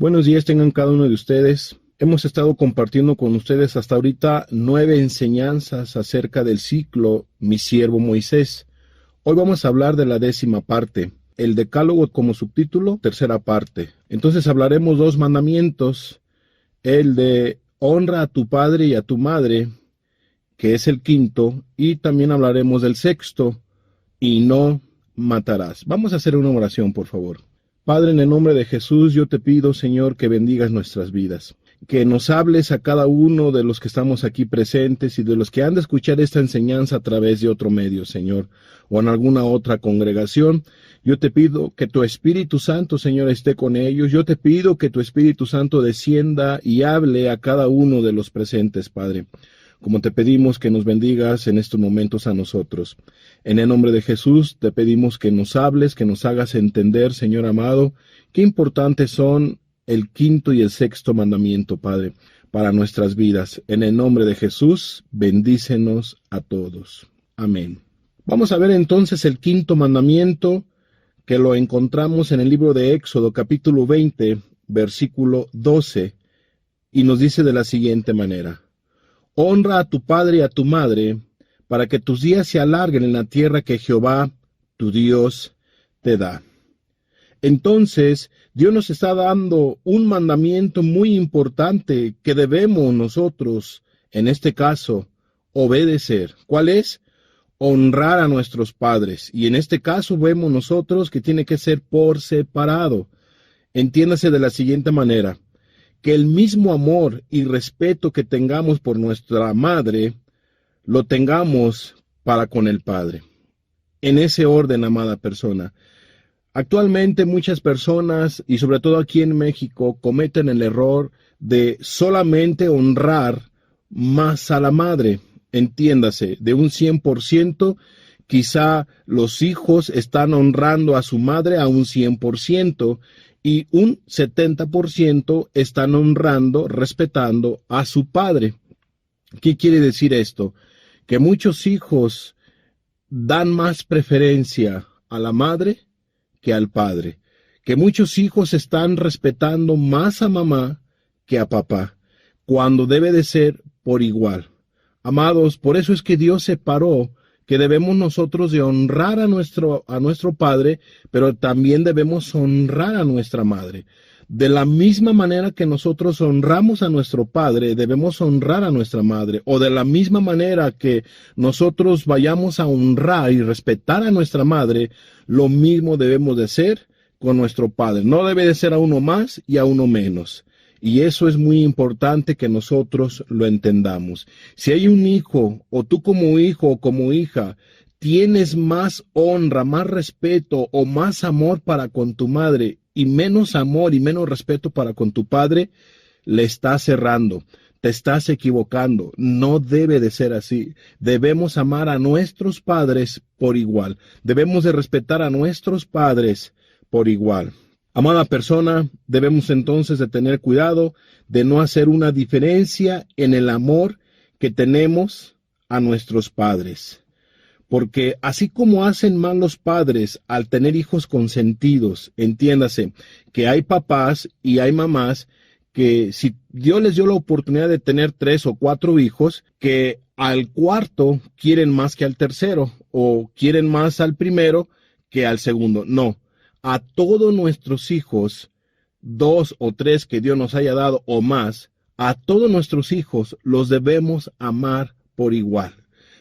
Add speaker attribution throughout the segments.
Speaker 1: Buenos días tengan cada uno de ustedes. Hemos estado compartiendo con ustedes hasta ahorita 9 enseñanzas acerca del ciclo Mi Siervo Moisés. Hoy vamos a hablar de la 10ª parte, el Decálogo como subtítulo, 3ª parte. Entonces hablaremos 2 mandamientos, el de honra a tu padre y a tu madre, que es el 5º, y también hablaremos del 6º, y no matarás. Vamos a hacer una oración, por favor. Padre, en el nombre de Jesús, yo te pido, Señor, que bendigas nuestras vidas, que nos hables a cada uno de los que estamos aquí presentes y de los que han de escuchar esta enseñanza a través de otro medio, Señor, o en alguna otra congregación. Yo te pido que tu Espíritu Santo, Señor, esté con ellos. Yo te pido que tu Espíritu Santo descienda y hable a cada uno de los presentes, Padre, como te pedimos que nos bendigas en estos momentos a nosotros. En el nombre de Jesús te pedimos que nos hables, que nos hagas entender, Señor amado, qué importantes son el 5º y el 6º mandamiento, Padre, para nuestras vidas. En el nombre de Jesús, bendícenos a todos. Amén. Vamos a ver entonces el 5º mandamiento, que lo encontramos en el libro de Éxodo, capítulo 20, versículo 12, y nos dice de la siguiente manera: honra a tu padre y a tu madre, para que tus días se alarguen en la tierra que Jehová, tu Dios, te da. Entonces, Dios nos está dando un mandamiento muy importante que debemos nosotros, en este caso, obedecer. ¿Cuál es? Honrar a nuestros padres. Y en este caso vemos nosotros que tiene que ser por separado. Entiéndase de la siguiente manera: que el mismo amor y respeto que tengamos por nuestra madre, lo tengamos para con el Padre. En ese orden, amada persona. Actualmente muchas personas, y sobre todo aquí en México, cometen el error de solamente honrar más a la madre. Entiéndase, de un 100%, quizá los hijos están honrando a su madre a un 100%, y un 70% están honrando, respetando a su padre. ¿Qué quiere decir esto? Que muchos hijos dan más preferencia a la madre que al padre. Que muchos hijos están respetando más a mamá que a papá, cuando debe de ser por igual. Amados, por eso es que Dios separó que debemos nosotros de honrar a nuestro padre, pero también debemos honrar a nuestra madre. De la misma manera que nosotros honramos a nuestro padre, debemos honrar a nuestra madre. O de la misma manera que nosotros vayamos a honrar y respetar a nuestra madre, lo mismo debemos de hacer con nuestro padre. No debe de ser a uno más y a uno menos. Y eso es muy importante que nosotros lo entendamos. Si hay un hijo, o tú como hijo o como hija, tienes más honra, más respeto o más amor para con tu madre y menos amor y menos respeto para con tu padre, le estás errando, te estás equivocando. No debe de ser así. Debemos amar a nuestros padres por igual. Debemos de respetar a nuestros padres por igual. Amada persona, debemos entonces de tener cuidado de no hacer una diferencia en el amor que tenemos a nuestros padres. Porque así como hacen mal los padres al tener hijos consentidos, entiéndase que hay papás y hay mamás que si Dios les dio la oportunidad de tener 3 o 4 hijos, que al cuarto quieren más que al tercero, o quieren más al primero que al segundo. No. A todos nuestros hijos, 2 o 3 que Dios nos haya dado o más, a todos nuestros hijos los debemos amar por igual.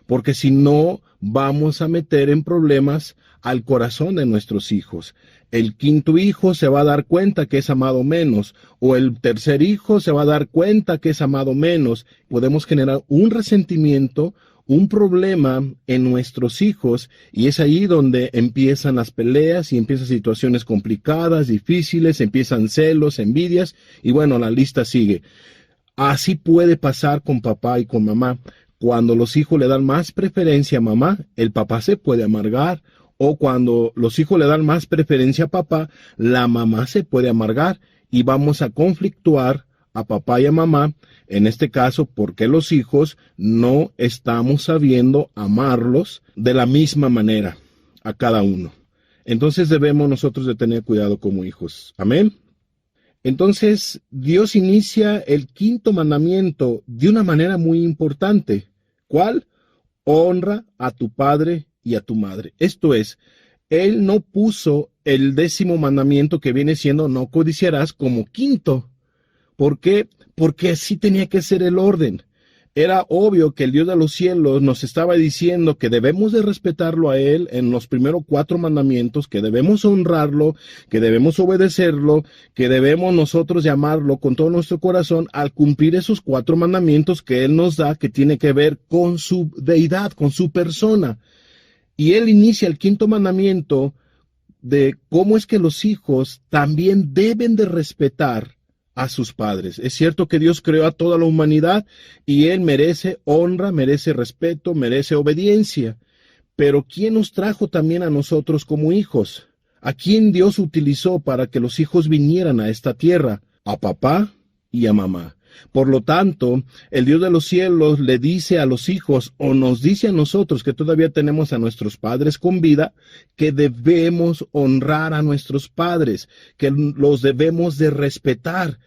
Speaker 1: Porque si no, vamos a meter en problemas al corazón de nuestros hijos. El 5º hijo se va a dar cuenta que es amado menos, o el 3er hijo se va a dar cuenta que es amado menos. Podemos generar un resentimiento, un problema en nuestros hijos, y es ahí donde empiezan las peleas y empiezan situaciones complicadas, difíciles, empiezan celos, envidias, y bueno, la lista sigue. Así puede pasar con papá y con mamá. Cuando los hijos le dan más preferencia a mamá, el papá se puede amargar, o cuando los hijos le dan más preferencia a papá, la mamá se puede amargar, y vamos a conflictuar a papá y a mamá, en este caso, porque los hijos no estamos sabiendo amarlos de la misma manera a cada uno. Entonces debemos nosotros de tener cuidado como hijos. Amén. Entonces, Dios inicia el quinto mandamiento de una manera muy importante. ¿Cuál? Honra a tu padre y a tu madre. Esto es, Él no puso el décimo mandamiento que viene siendo no codiciarás como quinto. ¿Por qué? Porque así tenía que ser el orden. Era obvio que el Dios de los cielos nos estaba diciendo que debemos de respetarlo a Él en los primeros 4 mandamientos, que debemos honrarlo, que debemos obedecerlo, que debemos nosotros llamarlo con todo nuestro corazón al cumplir esos 4 mandamientos que Él nos da, que tiene que ver con su deidad, con su persona. Y Él inicia el quinto mandamiento de cómo es que los hijos también deben de respetar a sus padres. Es cierto que Dios creó a toda la humanidad y Él merece honra, merece respeto, merece obediencia. Pero ¿quién nos trajo también a nosotros como hijos? ¿A quién Dios utilizó para que los hijos vinieran a esta tierra? A papá y a mamá. Por lo tanto, el Dios de los cielos le dice a los hijos, o nos dice a nosotros que todavía tenemos a nuestros padres con vida, que debemos honrar a nuestros padres, que los debemos de respetar.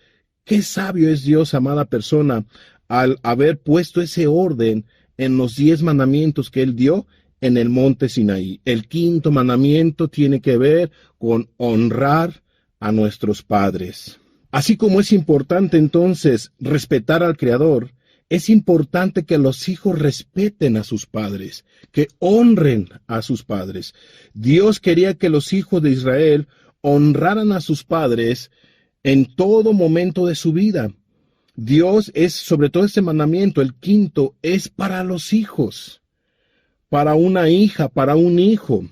Speaker 1: Qué sabio es Dios, amada persona, al haber puesto ese orden en los 10 mandamientos que Él dio en el monte Sinaí. El quinto mandamiento tiene que ver con honrar a nuestros padres. Así como es importante entonces respetar al Creador, es importante que los hijos respeten a sus padres, que honren a sus padres. Dios quería que los hijos de Israel honraran a sus padres en todo momento de su vida. Dios es, sobre todo este mandamiento, el quinto, es para los hijos, para una hija, para un hijo.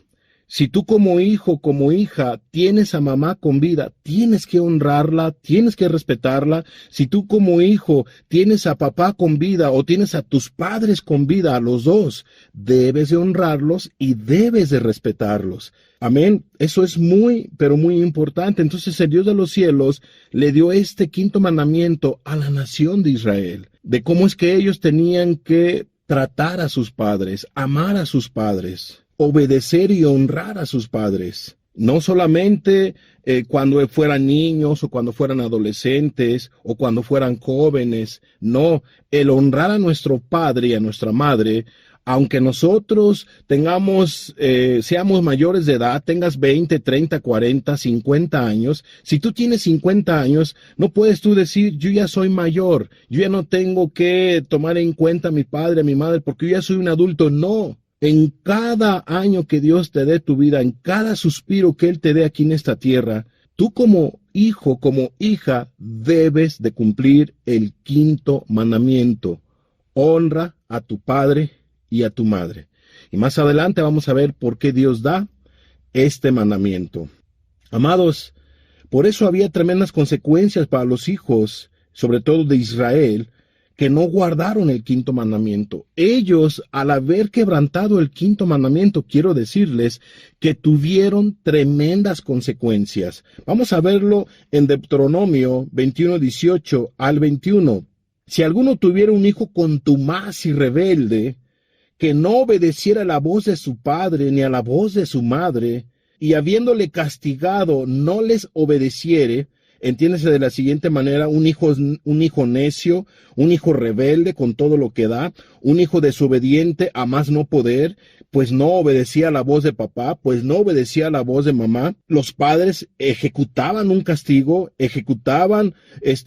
Speaker 1: Si tú como hijo, como hija, tienes a mamá con vida, tienes que honrarla, tienes que respetarla. Si tú como hijo tienes a papá con vida o tienes a tus padres con vida, a los dos, debes de honrarlos y debes de respetarlos. Amén. Eso es muy, pero muy importante. Entonces el Dios de los cielos le dio este quinto mandamiento a la nación de Israel, de cómo es que ellos tenían que tratar a sus padres, amar a sus padres, obedecer y honrar a sus padres. No solamente cuando fueran niños o cuando fueran adolescentes o cuando fueran jóvenes. No, el honrar a nuestro padre y a nuestra madre, aunque nosotros tengamos, seamos mayores de edad, tengas 20, 30, 40, 50 años, si tú tienes 50 años, no puedes tú decir, yo ya soy mayor, yo ya no tengo que tomar en cuenta a mi padre, a mi madre, porque yo ya soy un adulto. No. En cada año que Dios te dé tu vida, en cada suspiro que Él te dé aquí en esta tierra, tú como hijo, como hija, debes de cumplir el quinto mandamiento. Honra a tu padre y a tu madre. Y más adelante vamos a ver por qué Dios da este mandamiento. Amados, por eso había tremendas consecuencias para los hijos, sobre todo de Israel, que no guardaron el quinto mandamiento. Ellos, al haber quebrantado el quinto mandamiento, quiero decirles que tuvieron tremendas consecuencias. Vamos a verlo en Deuteronomio 21, 18 al 21. Si alguno tuviera un hijo contumaz y rebelde, que no obedeciera la voz de su padre ni a la voz de su madre, y habiéndole castigado no les obedeciere, entiéndese de la siguiente manera: un hijo necio, un hijo rebelde con todo lo que da, un hijo desobediente a más no poder, pues no obedecía a la voz de papá, pues no obedecía a la voz de mamá. Los padres ejecutaban un castigo, ejecutaban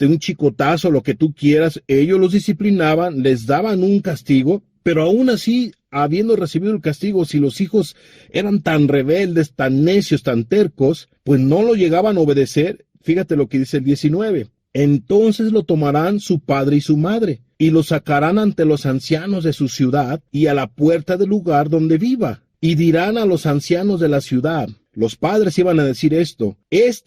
Speaker 1: un chicotazo, lo que tú quieras, ellos los disciplinaban, les daban un castigo, pero aún así, habiendo recibido el castigo, si los hijos eran tan rebeldes, tan necios, tan tercos, pues no lo llegaban a obedecer. Fíjate lo que dice el 19. Entonces lo tomarán su padre y su madre, y lo sacarán ante los ancianos de su ciudad y a la puerta del lugar donde viva. Y dirán a los ancianos de la ciudad, los padres iban a decir esto: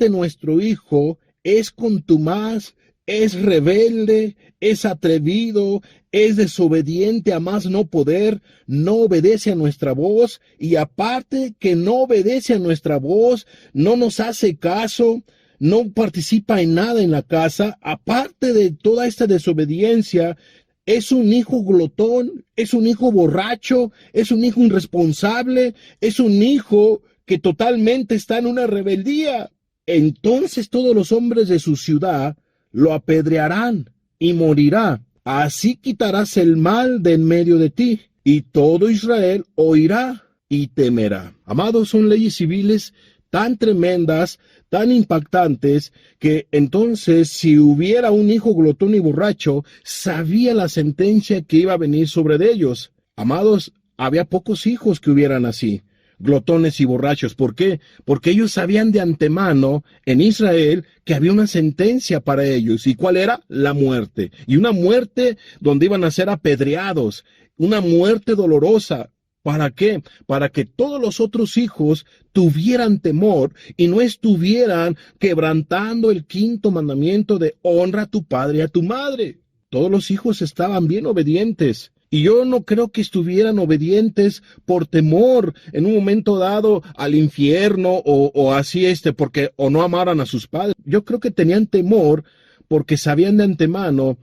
Speaker 1: nuestro hijo es contumaz, es rebelde, es atrevido, es desobediente a más no poder, no obedece a nuestra voz, y aparte que no obedece a nuestra voz, no nos hace caso, no participa en nada en la casa. Aparte de toda esta desobediencia, es un hijo glotón, es un hijo borracho, es un hijo irresponsable, es un hijo que totalmente está en una rebeldía. entonces todos los hombres de su ciudad lo apedrearán y morirá. Así quitarás el mal de en medio de ti, y todo Israel oirá y temerá. Amados, son leyes civiles tan tremendas, tan impactantes, que entonces si hubiera un hijo glotón y borracho, sabía la sentencia que iba a venir sobre ellos. Amados, había pocos hijos que hubieran así, glotones y borrachos. ¿Por qué? Porque ellos sabían de antemano en Israel que había una sentencia para ellos. ¿Y cuál era? La muerte. Y una muerte donde iban a ser apedreados, una muerte dolorosa. ¿Para qué? Para que todos los otros hijos tuvieran temor y no estuvieran quebrantando el quinto mandamiento de honra a tu padre y a tu madre. Todos los hijos estaban bien obedientes. Y yo no creo que estuvieran obedientes por temor en un momento dado al infierno o así porque o no amaran a sus padres. Yo creo que tenían temor porque sabían de antemano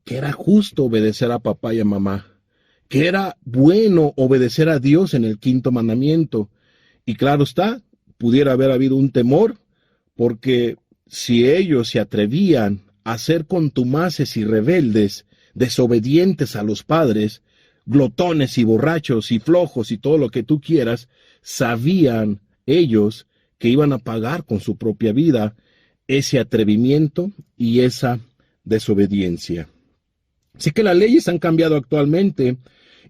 Speaker 1: que era justo obedecer a papá y a mamá, que era bueno obedecer a Dios en el quinto mandamiento. Y claro está, pudiera haber habido un temor, porque si ellos se atrevían a ser contumaces y rebeldes, desobedientes a los padres, glotones y borrachos y flojos y todo lo que tú quieras, sabían ellos que iban a pagar con su propia vida ese atrevimiento y esa desobediencia. Así que las leyes han cambiado actualmente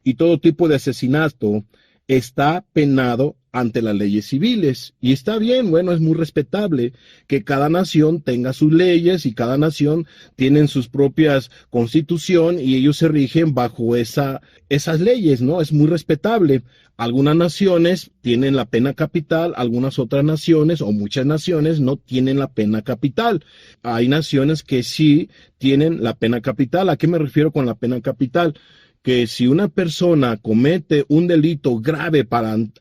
Speaker 1: y todo tipo de asesinato está penado ante las leyes civiles. Y está bien, bueno, es muy respetable que cada nación tenga sus leyes y cada nación tiene sus propias constitución y ellos se rigen bajo esas leyes, ¿no? Es muy respetable. Algunas naciones tienen la pena capital, algunas otras naciones o muchas naciones no tienen la pena capital. Hay naciones que sí tienen la pena capital. ¿A qué me refiero con la pena capital? Que si una persona comete un delito grave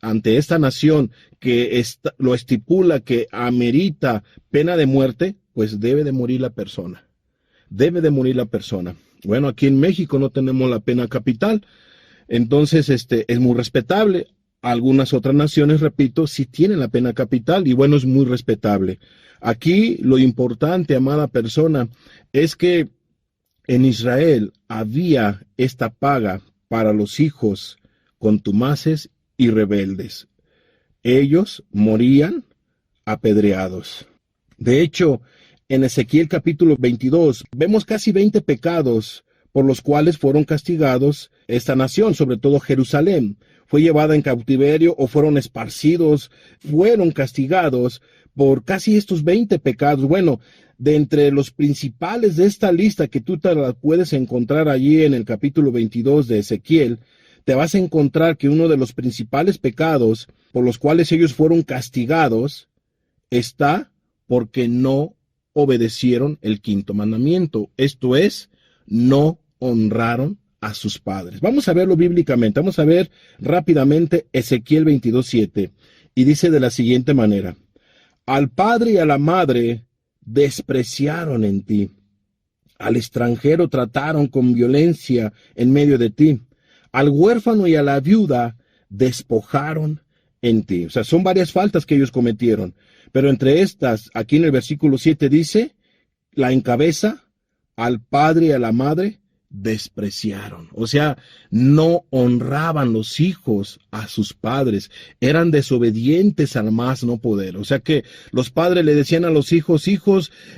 Speaker 1: ante esta nación que lo estipula que amerita pena de muerte, pues debe de morir la persona. Debe de morir la persona. Bueno, aquí en México no tenemos la pena capital, entonces es muy respetable. Algunas otras naciones, repito, sí tienen la pena capital y bueno, es muy respetable. Aquí lo importante, amada persona, es que en Israel había esta paga para los hijos contumaces y rebeldes. Ellos morían apedreados. De hecho, en Ezequiel capítulo 22 vemos casi 20 pecados por los cuales fueron castigados esta nación, sobre todo Jerusalén. Fue llevada en cautiverio o fueron esparcidos, fueron castigados por casi estos 20 pecados. Bueno, de entre los principales de esta lista que tú te la puedes encontrar allí en el capítulo 22 de Ezequiel, te vas a encontrar que uno de los principales pecados por los cuales ellos fueron castigados está porque no obedecieron el quinto mandamiento. Esto es, no honraron a sus padres. Vamos a verlo bíblicamente. Vamos a ver rápidamente Ezequiel 22:7. Y dice de la siguiente manera: al padre y a la madre despreciaron en ti. Al extranjero trataron con violencia en medio de ti. Al huérfano y a la viuda despojaron en ti. O sea, son varias faltas que ellos cometieron. Pero entre estas, aquí en el versículo 7 dice, la encabeza, al padre y a la madre despreciaron. O sea, no honraban los hijos a sus padres, eran desobedientes al más no poder. O sea que los padres le decían a los hijos,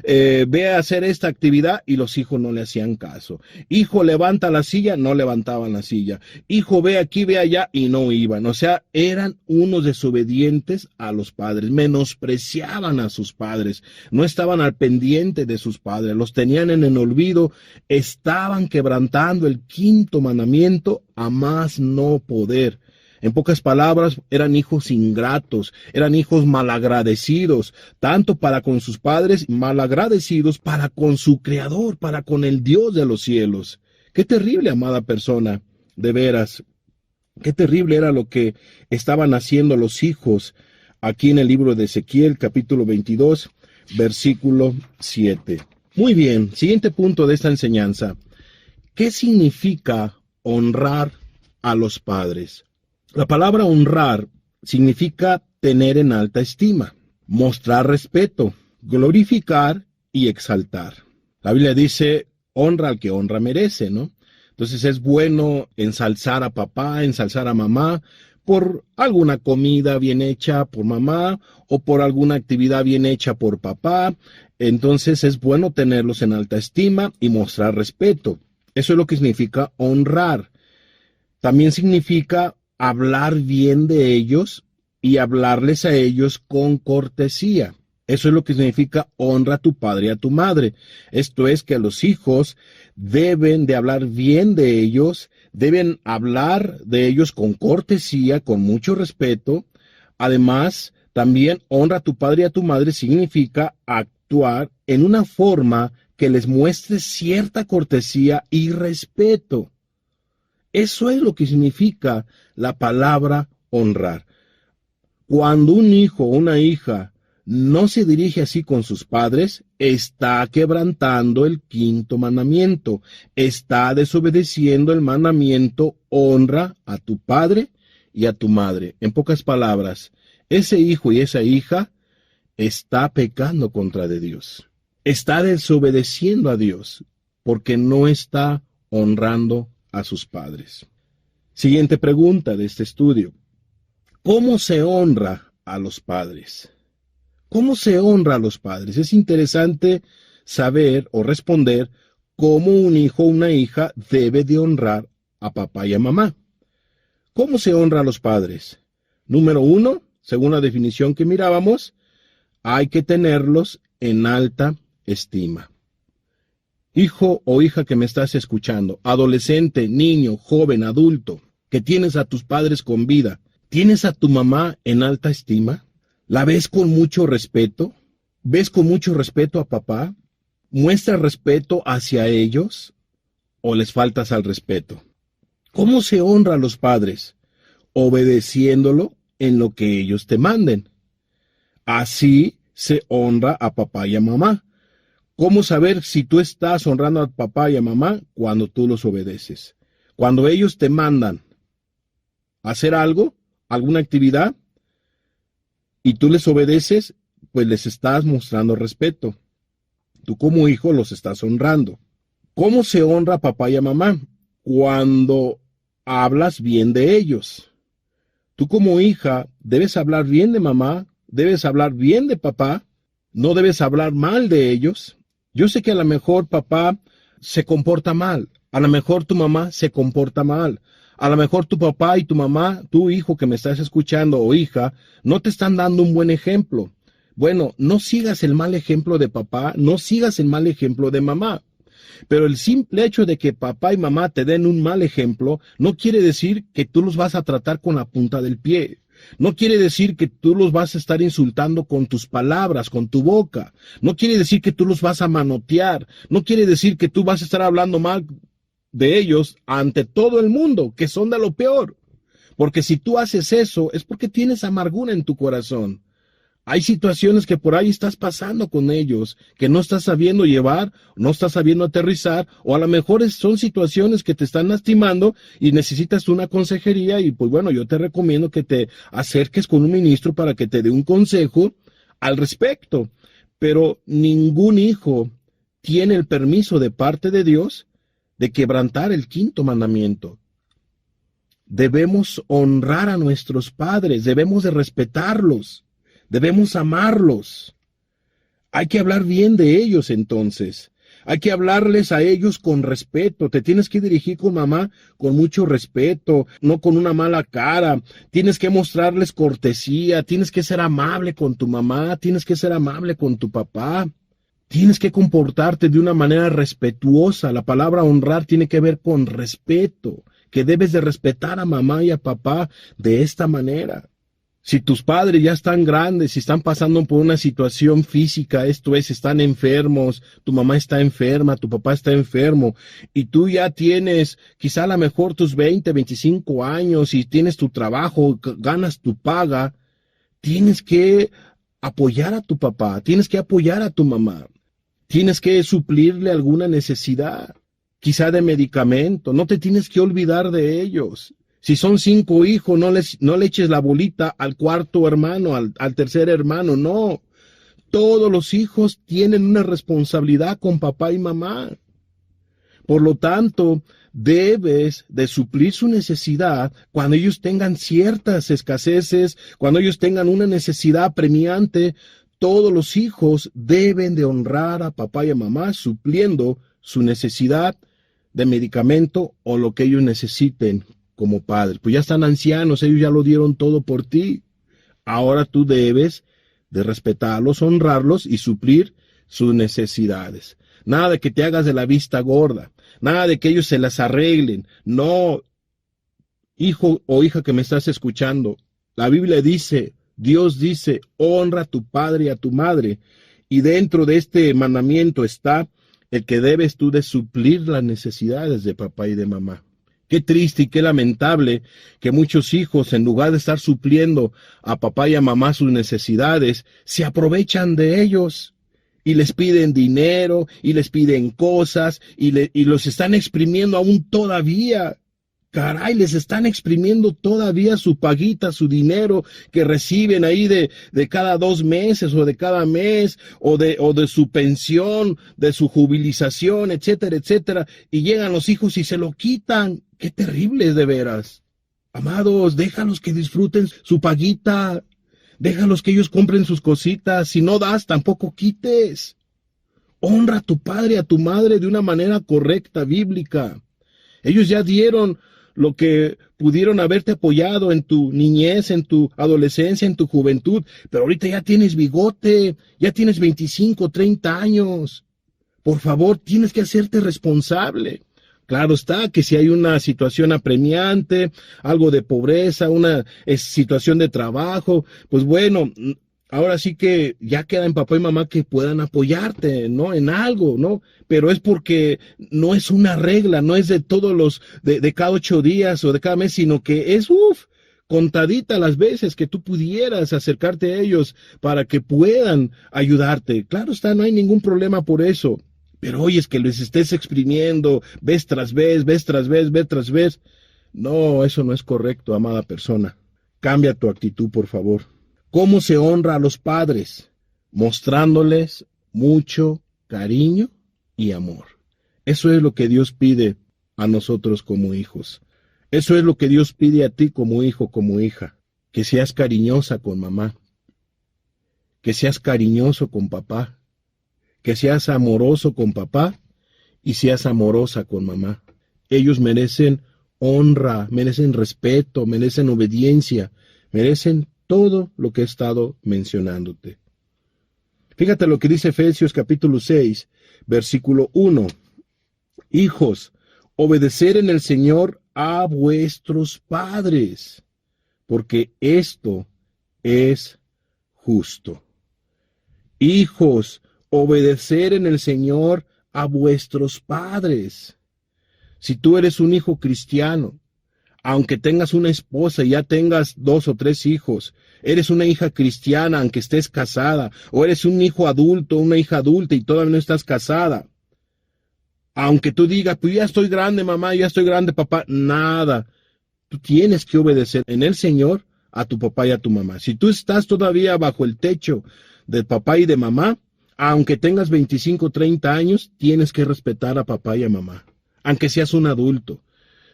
Speaker 1: ve a hacer esta actividad, y los hijos no le hacían caso. Hijo, levanta la silla, no levantaban la silla. Hijo, ve aquí, ve allá, y no iban. O sea, eran unos desobedientes a los padres, menospreciaban a sus padres, no estaban al pendiente de sus padres, los tenían en el olvido, estaban quebrantando el quinto mandamiento a más no poder. En pocas palabras, eran hijos ingratos, eran hijos malagradecidos, tanto para con sus padres, malagradecidos para con su Creador, para con el Dios de los cielos. Qué terrible, amada persona, de veras. Qué terrible era lo que estaban haciendo los hijos aquí en el libro de Ezequiel, capítulo 22, versículo 7. Muy bien, siguiente punto de esta enseñanza. ¿Qué significa honrar a los padres? La palabra honrar significa tener en alta estima. Mostrar respeto, glorificar y exaltar. La Biblia dice, honra al que honra merece, ¿no? Entonces es bueno ensalzar a papá, ensalzar a mamá por alguna comida bien hecha por mamá o por alguna actividad bien hecha por papá. Entonces es bueno tenerlos en alta estima y mostrar respeto. Eso es lo que significa honrar. También significa hablar bien de ellos y hablarles a ellos con cortesía. Eso es lo que significa honra a tu padre y a tu madre. Esto es que los hijos deben de hablar bien de ellos, deben hablar de ellos con cortesía, con mucho respeto. Además, también honra a tu padre y a tu madre significa actuar en una forma que les muestre cierta cortesía y respeto. Eso es lo que significa la palabra honrar. Cuando un hijo o una hija no se dirige así con sus padres, está quebrantando el quinto mandamiento, está desobedeciendo el mandamiento, honra a tu padre y a tu madre. En pocas palabras, ese hijo y esa hija está pecando contra de Dios, está desobedeciendo a Dios, porque no está honrando a sus padres. Siguiente pregunta de este estudio. ¿Cómo se honra a los padres? ¿Cómo se honra a los padres? Es interesante saber o responder cómo un hijo o una hija debe de honrar a papá y a mamá. ¿Cómo se honra a los padres? Número 1, según la definición que mirábamos, hay que tenerlos en alta estima. Hijo o hija que me estás escuchando, adolescente, niño, joven, adulto, que tienes a tus padres con vida, ¿tienes a tu mamá en alta estima? ¿La ves con mucho respeto? ¿Ves con mucho respeto a papá? ¿Muestras respeto hacia ellos o les faltas al respeto? ¿Cómo se honra a los padres? Obedeciéndolo en lo que ellos te manden. Así se honra a papá y a mamá. ¿Cómo saber si tú estás honrando a papá y a mamá? Cuando tú los obedeces. Cuando ellos te mandan hacer algo, alguna actividad, y tú les obedeces, pues les estás mostrando respeto. Tú como hijo los estás honrando. ¿Cómo se honra a papá y a mamá? Cuando hablas bien de ellos. Tú como hija debes hablar bien de mamá, debes hablar bien de papá, no debes hablar mal de ellos. Yo sé que a lo mejor papá se comporta mal, a lo mejor tu mamá se comporta mal. A lo mejor tu papá y tu mamá, tu hijo que me estás escuchando o hija, no te están dando un buen ejemplo. Bueno, no sigas el mal ejemplo de papá, no sigas el mal ejemplo de mamá. Pero el simple hecho de que papá y mamá te den un mal ejemplo, no quiere decir que tú los vas a tratar con la punta del pie. No quiere decir que tú los vas a estar insultando con tus palabras, con tu boca. No quiere decir que tú los vas a manotear. No quiere decir que tú vas a estar hablando mal de ellos ante todo el mundo, que son de lo peor. Porque si tú haces eso, es porque tienes amargura en tu corazón. Hay situaciones que por ahí estás pasando con ellos, que no estás sabiendo llevar, no estás sabiendo aterrizar, o a lo mejor son situaciones que te están lastimando y necesitas una consejería, y pues bueno, yo te recomiendo que te acerques con un ministro para que te dé un consejo al respecto. Pero ningún hijo tiene el permiso de parte de Dios de quebrantar el quinto mandamiento. Debemos honrar a nuestros padres, debemos de respetarlos, debemos amarlos. Hay que hablar bien de ellos entonces. Hay que hablarles a ellos con respeto. Te tienes que dirigir con mamá con mucho respeto, no con una mala cara. Tienes que mostrarles cortesía, tienes que ser amable con tu mamá, tienes que ser amable con tu papá. Tienes que comportarte de una manera respetuosa. La palabra honrar tiene que ver con respeto, que debes de respetar a mamá y a papá de esta manera. Si tus padres ya están grandes, si están pasando por una situación física, esto es, están enfermos, tu mamá está enferma, tu papá está enfermo, y tú ya tienes quizá a lo mejor tus 20, 25 años y tienes tu trabajo, ganas tu paga, tienes que apoyar a tu papá, tienes que apoyar a tu mamá. Tienes que suplirle alguna necesidad, quizá de medicamento. No te tienes que olvidar de ellos. Si son 5 hijos, no le eches la bolita al cuarto hermano, al tercer hermano, no. Todos los hijos tienen una responsabilidad con papá y mamá. Por lo tanto, debes de suplir su necesidad cuando ellos tengan ciertas escaseces, cuando ellos tengan una necesidad apremiante. Todos los hijos deben de honrar a papá y a mamá supliendo su necesidad de medicamento o lo que ellos necesiten como padres. Pues ya están ancianos, ellos ya lo dieron todo por ti. Ahora tú debes de respetarlos, honrarlos y suplir sus necesidades. Nada de que te hagas de la vista gorda, nada de que ellos se las arreglen. No, hijo o hija que me estás escuchando, la Biblia dice, Dios dice, honra a tu padre y a tu madre. Y dentro de este mandamiento está el que debes tú de suplir las necesidades de papá y de mamá. Qué triste y qué lamentable que muchos hijos, en lugar de estar supliendo a papá y a mamá sus necesidades, se aprovechan de ellos y les piden dinero y les piden cosas y los están exprimiendo aún todavía. Caray, les están exprimiendo todavía su paguita, su dinero que reciben ahí de cada 2 meses o de cada mes o de su pensión, de su jubilización, etcétera, etcétera. Y llegan los hijos y se lo quitan. Qué terrible, de veras. Amados, déjalos que disfruten su paguita. Déjalos que ellos compren sus cositas. Si no das, tampoco quites. Honra a tu padre y a tu madre de una manera correcta, bíblica. Ellos ya dieron lo que pudieron haberte apoyado en tu niñez, en tu adolescencia, en tu juventud, pero ahorita ya tienes bigote, ya tienes 25, 30 años. Por favor, tienes que hacerte responsable. Claro está que si hay una situación apremiante, algo de pobreza, una situación de trabajo, pues bueno, ahora sí que ya queda en papá y mamá que puedan apoyarte, ¿no? En algo, ¿no? Pero es porque no es una regla, no es de todos los, de cada 8 días o de cada mes, sino que es, contadita las veces que tú pudieras acercarte a ellos para que puedan ayudarte. Claro está, no hay ningún problema por eso. Pero oye, es que les estés exprimiendo vez tras vez, vez tras vez, vez tras vez. No, eso no es correcto, amada persona. Cambia tu actitud, por favor. ¿Cómo se honra a los padres? Mostrándoles mucho cariño y amor. Eso es lo que Dios pide a nosotros como hijos. Eso es lo que Dios pide a ti como hijo, como hija. Que seas cariñosa con mamá. Que seas cariñoso con papá. Que seas amoroso con papá y seas amorosa con mamá. Ellos merecen honra, merecen respeto, merecen obediencia, merecen todo lo que he estado mencionándote. Fíjate lo que dice Efesios capítulo 6, versículo 1. Hijos, obedecer en el Señor a vuestros padres, porque esto es justo. Hijos, obedecer en el Señor a vuestros padres. Si tú eres un hijo cristiano, aunque tengas una esposa y ya tengas 2 o 3 hijos, eres una hija cristiana aunque estés casada, o eres un hijo adulto, una hija adulta y todavía no estás casada, aunque tú digas, pues ya estoy grande mamá, ya estoy grande papá, nada, tú tienes que obedecer en el Señor a tu papá y a tu mamá. Si tú estás todavía bajo el techo del papá y de mamá, aunque tengas 25, 30 años, tienes que respetar a papá y a mamá, aunque seas un adulto.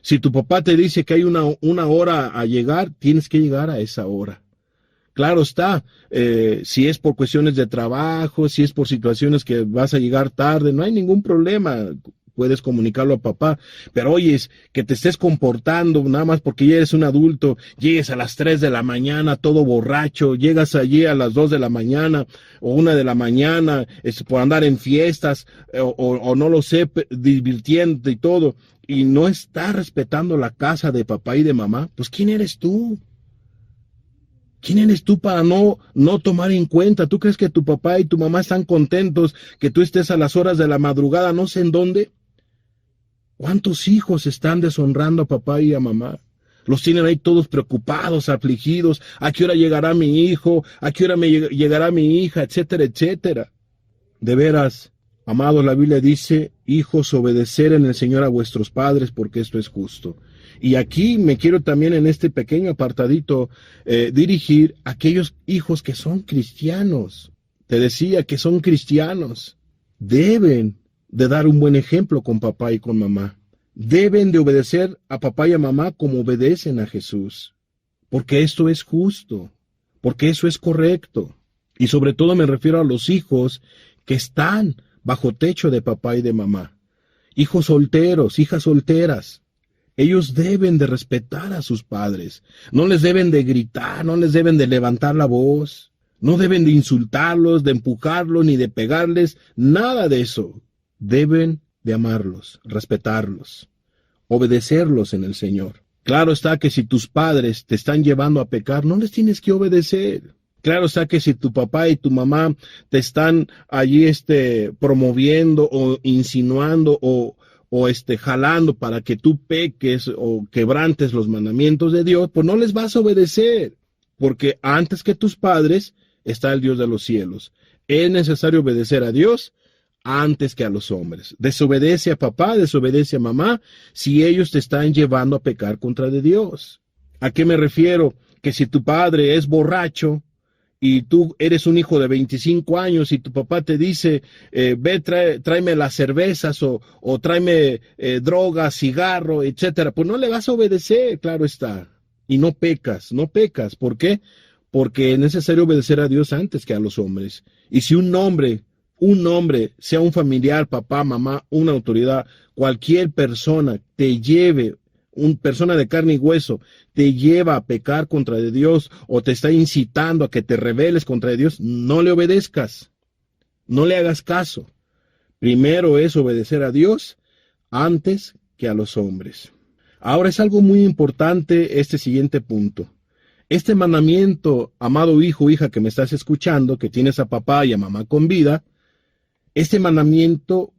Speaker 1: Si tu papá te dice que hay una hora a llegar, tienes que llegar a esa hora. Claro está, si es por cuestiones de trabajo, si es por situaciones que vas a llegar tarde, no hay ningún problema. Puedes comunicarlo a papá, pero oyes que te estés comportando nada más porque ya eres un adulto, llegues a las 3 de la mañana todo borracho, llegas allí a las 2 de la mañana o 1 de la mañana por andar en fiestas o no lo sé, divirtiéndote y todo, y no estás respetando la casa de papá y de mamá, pues ¿quién eres tú? ¿Quién eres tú para no tomar en cuenta? ¿Tú crees que tu papá y tu mamá están contentos que tú estés a las horas de la madrugada, no sé en dónde? ¿Cuántos hijos están deshonrando a papá y a mamá? Los tienen ahí todos preocupados, afligidos. ¿A qué hora llegará mi hijo? ¿A qué hora llegará mi hija? Etcétera, etcétera. De veras, amados, la Biblia dice, hijos, obedecer en el Señor a vuestros padres, porque esto es justo. Y aquí me quiero también en este pequeño apartadito dirigir a aquellos hijos que son cristianos. Te decía que son cristianos. Deben de dar un buen ejemplo con papá y con mamá. Deben de obedecer a papá y a mamá como obedecen a Jesús. Porque esto es justo. Porque eso es correcto. Y sobre todo me refiero a los hijos que están bajo techo de papá y de mamá. Hijos solteros, hijas solteras. Ellos deben de respetar a sus padres. No les deben de gritar, no les deben de levantar la voz. No deben de insultarlos, de empujarlos, ni de pegarles. Nada de eso. Deben de amarlos, respetarlos, obedecerlos en el Señor. Claro está que si tus padres te están llevando a pecar, no les tienes que obedecer. Claro está que si tu papá y tu mamá te están allí promoviendo o insinuando o jalando para que tú peques o quebrantes los mandamientos de Dios, pues no les vas a obedecer, porque antes que tus padres está el Dios de los cielos. Es necesario obedecer a Dios antes que a los hombres. Desobedece a papá, desobedece a mamá, si ellos te están llevando a pecar contra de Dios. ¿A qué me refiero? Que si tu padre es borracho, y tú eres un hijo de 25 años y tu papá te dice, ve, tráeme las cervezas o tráeme drogas, cigarro, etcétera, pues no le vas a obedecer, claro está. Y no pecas. ¿Por qué? Porque es necesario obedecer a Dios antes que a los hombres. Y si un hombre, sea un familiar, papá, mamá, una autoridad, cualquier persona te lleve, una persona de carne y hueso, te lleva a pecar contra de Dios o te está incitando a que te rebeles contra de Dios, no le obedezcas, no le hagas caso. Primero es obedecer a Dios antes que a los hombres. Ahora es algo muy importante este siguiente punto. Este mandamiento, amado hijo, hija que me estás escuchando, que tienes a papá y a mamá con vida, este mandamiento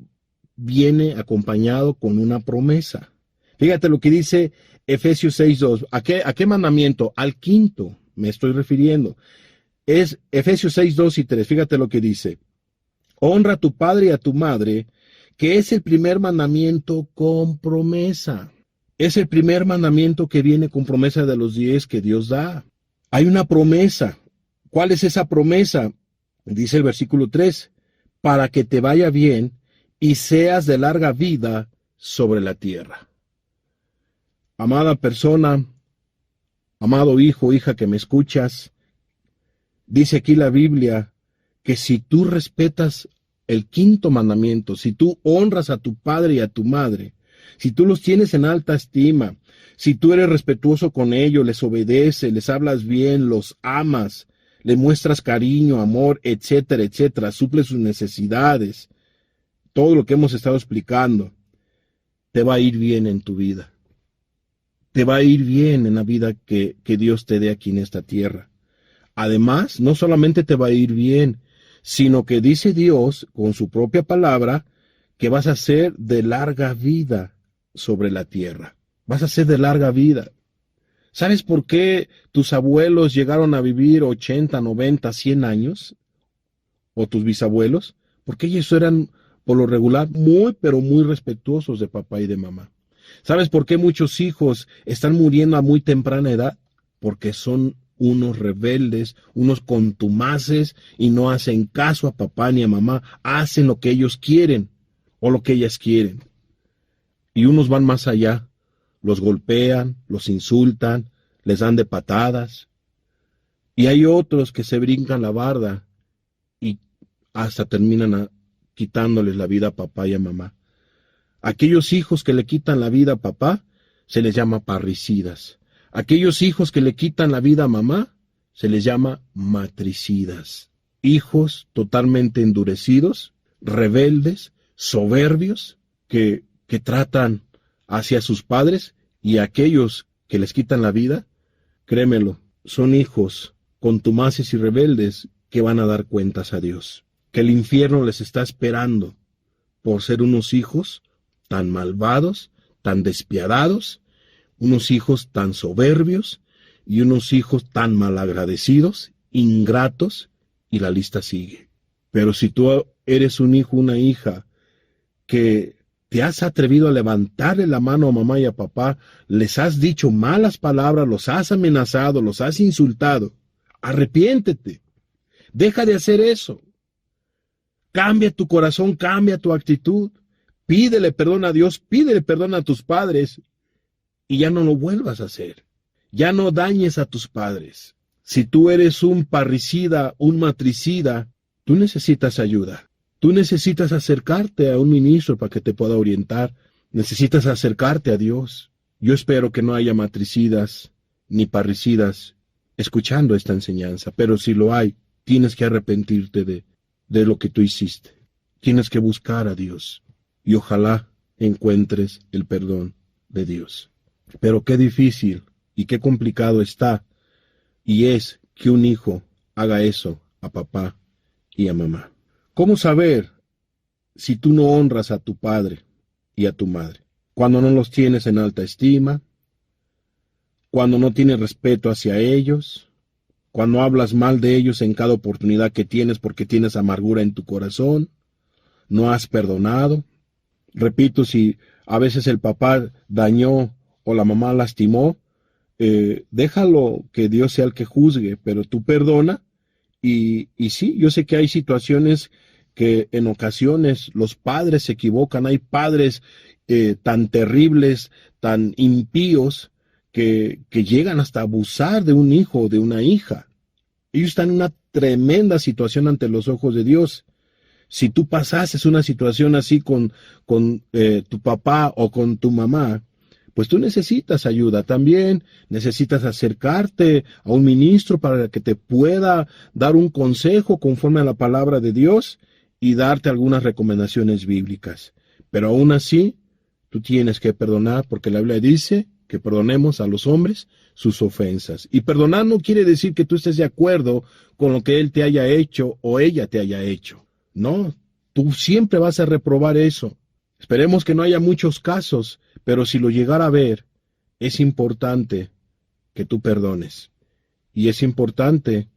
Speaker 1: viene acompañado con una promesa. Fíjate lo que dice Efesios 6:2. ¿A qué mandamiento? Al quinto me estoy refiriendo. Es Efesios 6:2 y 3. Fíjate lo que dice. Honra a tu padre y a tu madre, que es el primer mandamiento con promesa. Es el primer mandamiento que viene con promesa de los 10 que Dios da. Hay una promesa. ¿Cuál es esa promesa? Dice el versículo 3. Para que te vaya bien y seas de larga vida sobre la tierra. Amada persona, amado hijo, hija que me escuchas, dice aquí la Biblia que si tú respetas el quinto mandamiento, si tú honras a tu padre y a tu madre, si tú los tienes en alta estima, si tú eres respetuoso con ellos, les obedeces, les hablas bien, los amas, le muestras cariño, amor, etcétera, etcétera, suples sus necesidades, todo lo que hemos estado explicando, te va a ir bien en tu vida. Te va a ir bien en la vida que Dios te dé aquí en esta tierra. Además, no solamente te va a ir bien, sino que dice Dios con su propia palabra que vas a ser de larga vida sobre la tierra. Vas a ser de larga vida. ¿Sabes por qué tus abuelos llegaron a vivir 80, 90, 100 años? ¿O tus bisabuelos? Porque ellos eran, por lo regular, muy, pero muy respetuosos de papá y de mamá. ¿Sabes por qué muchos hijos están muriendo a muy temprana edad? Porque son unos rebeldes, unos contumaces y no hacen caso a papá ni a mamá. Hacen lo que ellos quieren o lo que ellas quieren. Y unos van más allá. Los golpean, los insultan, les dan de patadas. Y hay otros que se brincan la barda y hasta terminan quitándoles la vida a papá y a mamá. Aquellos hijos que le quitan la vida a papá, se les llama parricidas. Aquellos hijos que le quitan la vida a mamá, se les llama matricidas. Hijos totalmente endurecidos, rebeldes, soberbios, que tratan hacia sus padres, y aquellos que les quitan la vida, créemelo, son hijos contumaces y rebeldes que van a dar cuentas a Dios. Que el infierno les está esperando por ser unos hijos tan malvados, tan despiadados, unos hijos tan soberbios y unos hijos tan malagradecidos, ingratos, y la lista sigue. Pero si tú eres un hijo, una hija que ¿Te has atrevido a levantarle la mano a mamá y a papá? ¿Les has dicho malas palabras? ¿Los has amenazado? ¿Los has insultado? Arrepiéntete. Deja de hacer eso. Cambia tu corazón, cambia tu actitud. Pídele perdón a Dios, pídele perdón a tus padres y ya no lo vuelvas a hacer. Ya no dañes a tus padres. Si tú eres un parricida, un matricida, tú necesitas ayuda. Tú necesitas acercarte a un ministro para que te pueda orientar. Necesitas acercarte a Dios. Yo espero que no haya matricidas ni parricidas escuchando esta enseñanza, pero si lo hay, tienes que arrepentirte de lo que tú hiciste. Tienes que buscar a Dios y ojalá encuentres el perdón de Dios. Pero qué difícil y qué complicado está y es que un hijo haga eso a papá y a mamá. ¿Cómo saber si tú no honras a tu padre y a tu madre? Cuando no los tienes en alta estima, cuando no tienes respeto hacia ellos, cuando hablas mal de ellos en cada oportunidad que tienes porque tienes amargura en tu corazón, no has perdonado. Repito, si a veces el papá dañó o la mamá lastimó, déjalo que Dios sea el que juzgue, pero tú perdona. Y sí, yo sé que hay situaciones que en ocasiones los padres se equivocan, hay padres tan terribles, tan impíos, que llegan hasta abusar de un hijo o de una hija. Ellos están en una tremenda situación ante los ojos de Dios. Si tú pasases una situación así con tu papá o con tu mamá, pues tú necesitas ayuda también, necesitas acercarte a un ministro para que te pueda dar un consejo conforme a la palabra de Dios y darte algunas recomendaciones bíblicas. Pero aún así, tú tienes que perdonar porque la Biblia dice que perdonemos a los hombres sus ofensas. Y perdonar no quiere decir que tú estés de acuerdo con lo que él te haya hecho o ella te haya hecho. No, tú siempre vas a reprobar eso. Esperemos que no haya muchos casos, pero si lo llegara a ver, es importante que tú perdones. Y es importante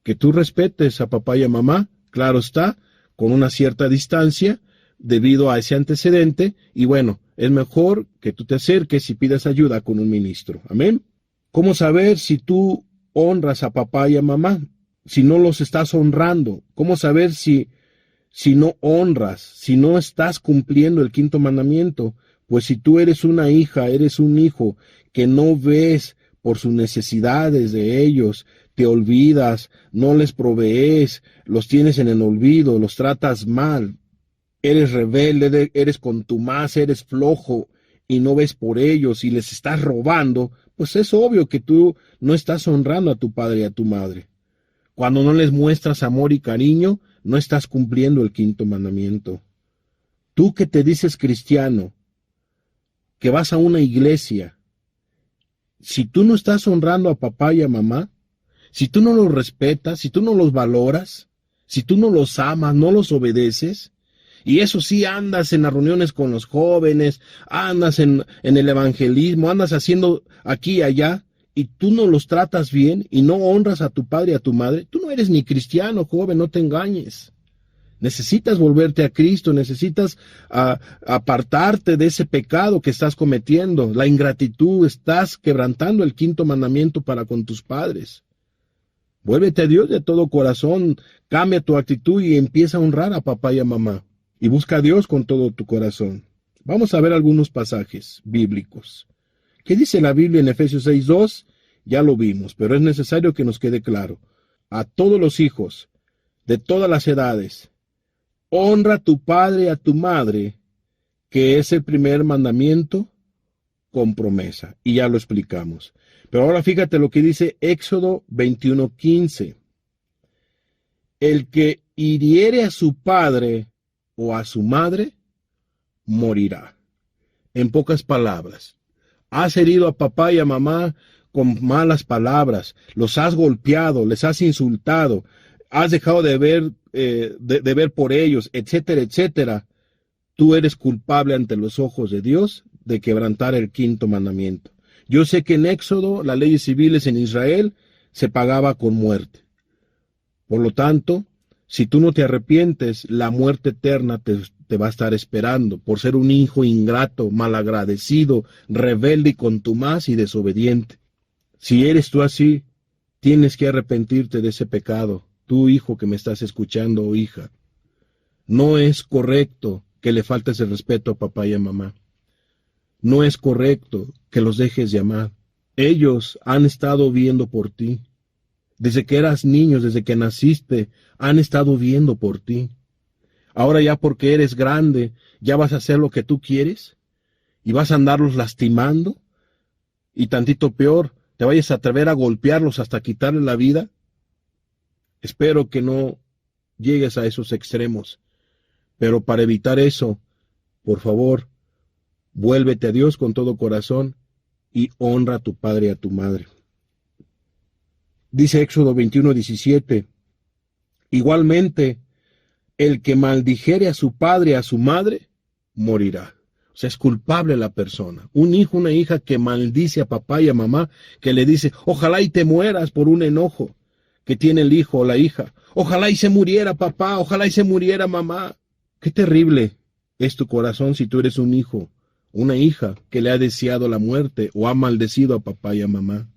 Speaker 1: que tú respetes a papá y a mamá, claro está, con una cierta distancia, debido a ese antecedente, y bueno, es mejor que tú te acerques y pidas ayuda con un ministro. Amén. ¿Cómo saber si tú honras a papá y a mamá? Si no los estás honrando. ¿Cómo saber si no honras, si no estás cumpliendo el quinto mandamiento? Pues si tú eres una hija, eres un hijo que no ves por sus necesidades de ellos, te olvidas, no les provees, los tienes en el olvido, los tratas mal, eres rebelde, eres contumaz, eres flojo y no ves por ellos y les estás robando, pues es obvio que tú no estás honrando a tu padre y a tu madre. Cuando no les muestras amor y cariño, no estás cumpliendo el quinto mandamiento. Tú que te dices cristiano, que vas a una iglesia, si tú no estás honrando a papá y a mamá, si tú no los respetas, si tú no los valoras, si tú no los amas, no los obedeces, y eso sí, andas en las reuniones con los jóvenes, andas en el evangelismo, andas haciendo aquí y allá, y tú no los tratas bien y no honras a tu padre y a tu madre, tú no eres ni cristiano, joven, no te engañes. Necesitas volverte a Cristo, necesitas apartarte de ese pecado que estás cometiendo, la ingratitud, estás quebrantando el quinto mandamiento para con tus padres. Vuélvete a Dios de todo corazón, cambia tu actitud y empieza a honrar a papá y a mamá. Y busca a Dios con todo tu corazón. Vamos a ver algunos pasajes bíblicos. ¿Qué dice la Biblia en Efesios 6:2? Ya lo vimos, pero es necesario que nos quede claro. A todos los hijos, de todas las edades, honra a tu padre y a tu madre, que es el primer mandamiento con promesa. Y ya lo explicamos. Pero ahora fíjate lo que dice Éxodo 21:15. El que hiriere a su padre o a su madre, morirá. En pocas palabras, has herido a papá y a mamá con malas palabras, los has golpeado, les has insultado, has dejado de ver por ellos, etcétera, etcétera. Tú eres culpable ante los ojos de Dios de quebrantar el quinto mandamiento. Yo sé que en Éxodo, las leyes civiles en Israel se pagaba con muerte. Por lo tanto, Si tú no te arrepientes, la muerte eterna te va a estar esperando por ser un hijo ingrato, malagradecido, rebelde y contumaz y desobediente. Si eres tú así, tienes que arrepentirte de ese pecado, tú hijo que me estás escuchando o hija. No es correcto que le faltes el respeto a papá y a mamá. No es correcto que los dejes de amar. Ellos han estado viendo por ti. Desde que eras niño, desde que naciste, han estado viendo por ti. Ahora ya porque eres grande, ya vas a hacer lo que tú quieres y vas a andarlos lastimando y tantito peor, te vayas a atrever a golpearlos hasta quitarles la vida. Espero que no llegues a esos extremos, pero para evitar eso, por favor, vuélvete a Dios con todo corazón y honra a tu padre y a tu madre. Dice Éxodo 21:17, igualmente, el que maldijere a su padre y a su madre, morirá. O sea, es culpable la persona. Un hijo, una hija que maldice a papá y a mamá, que le dice, ojalá y te mueras por un enojo que tiene el hijo o la hija. Ojalá y se muriera papá, ojalá y se muriera mamá. Qué terrible es tu corazón si tú eres un hijo, una hija que le ha deseado la muerte o ha maldecido a papá y a mamá.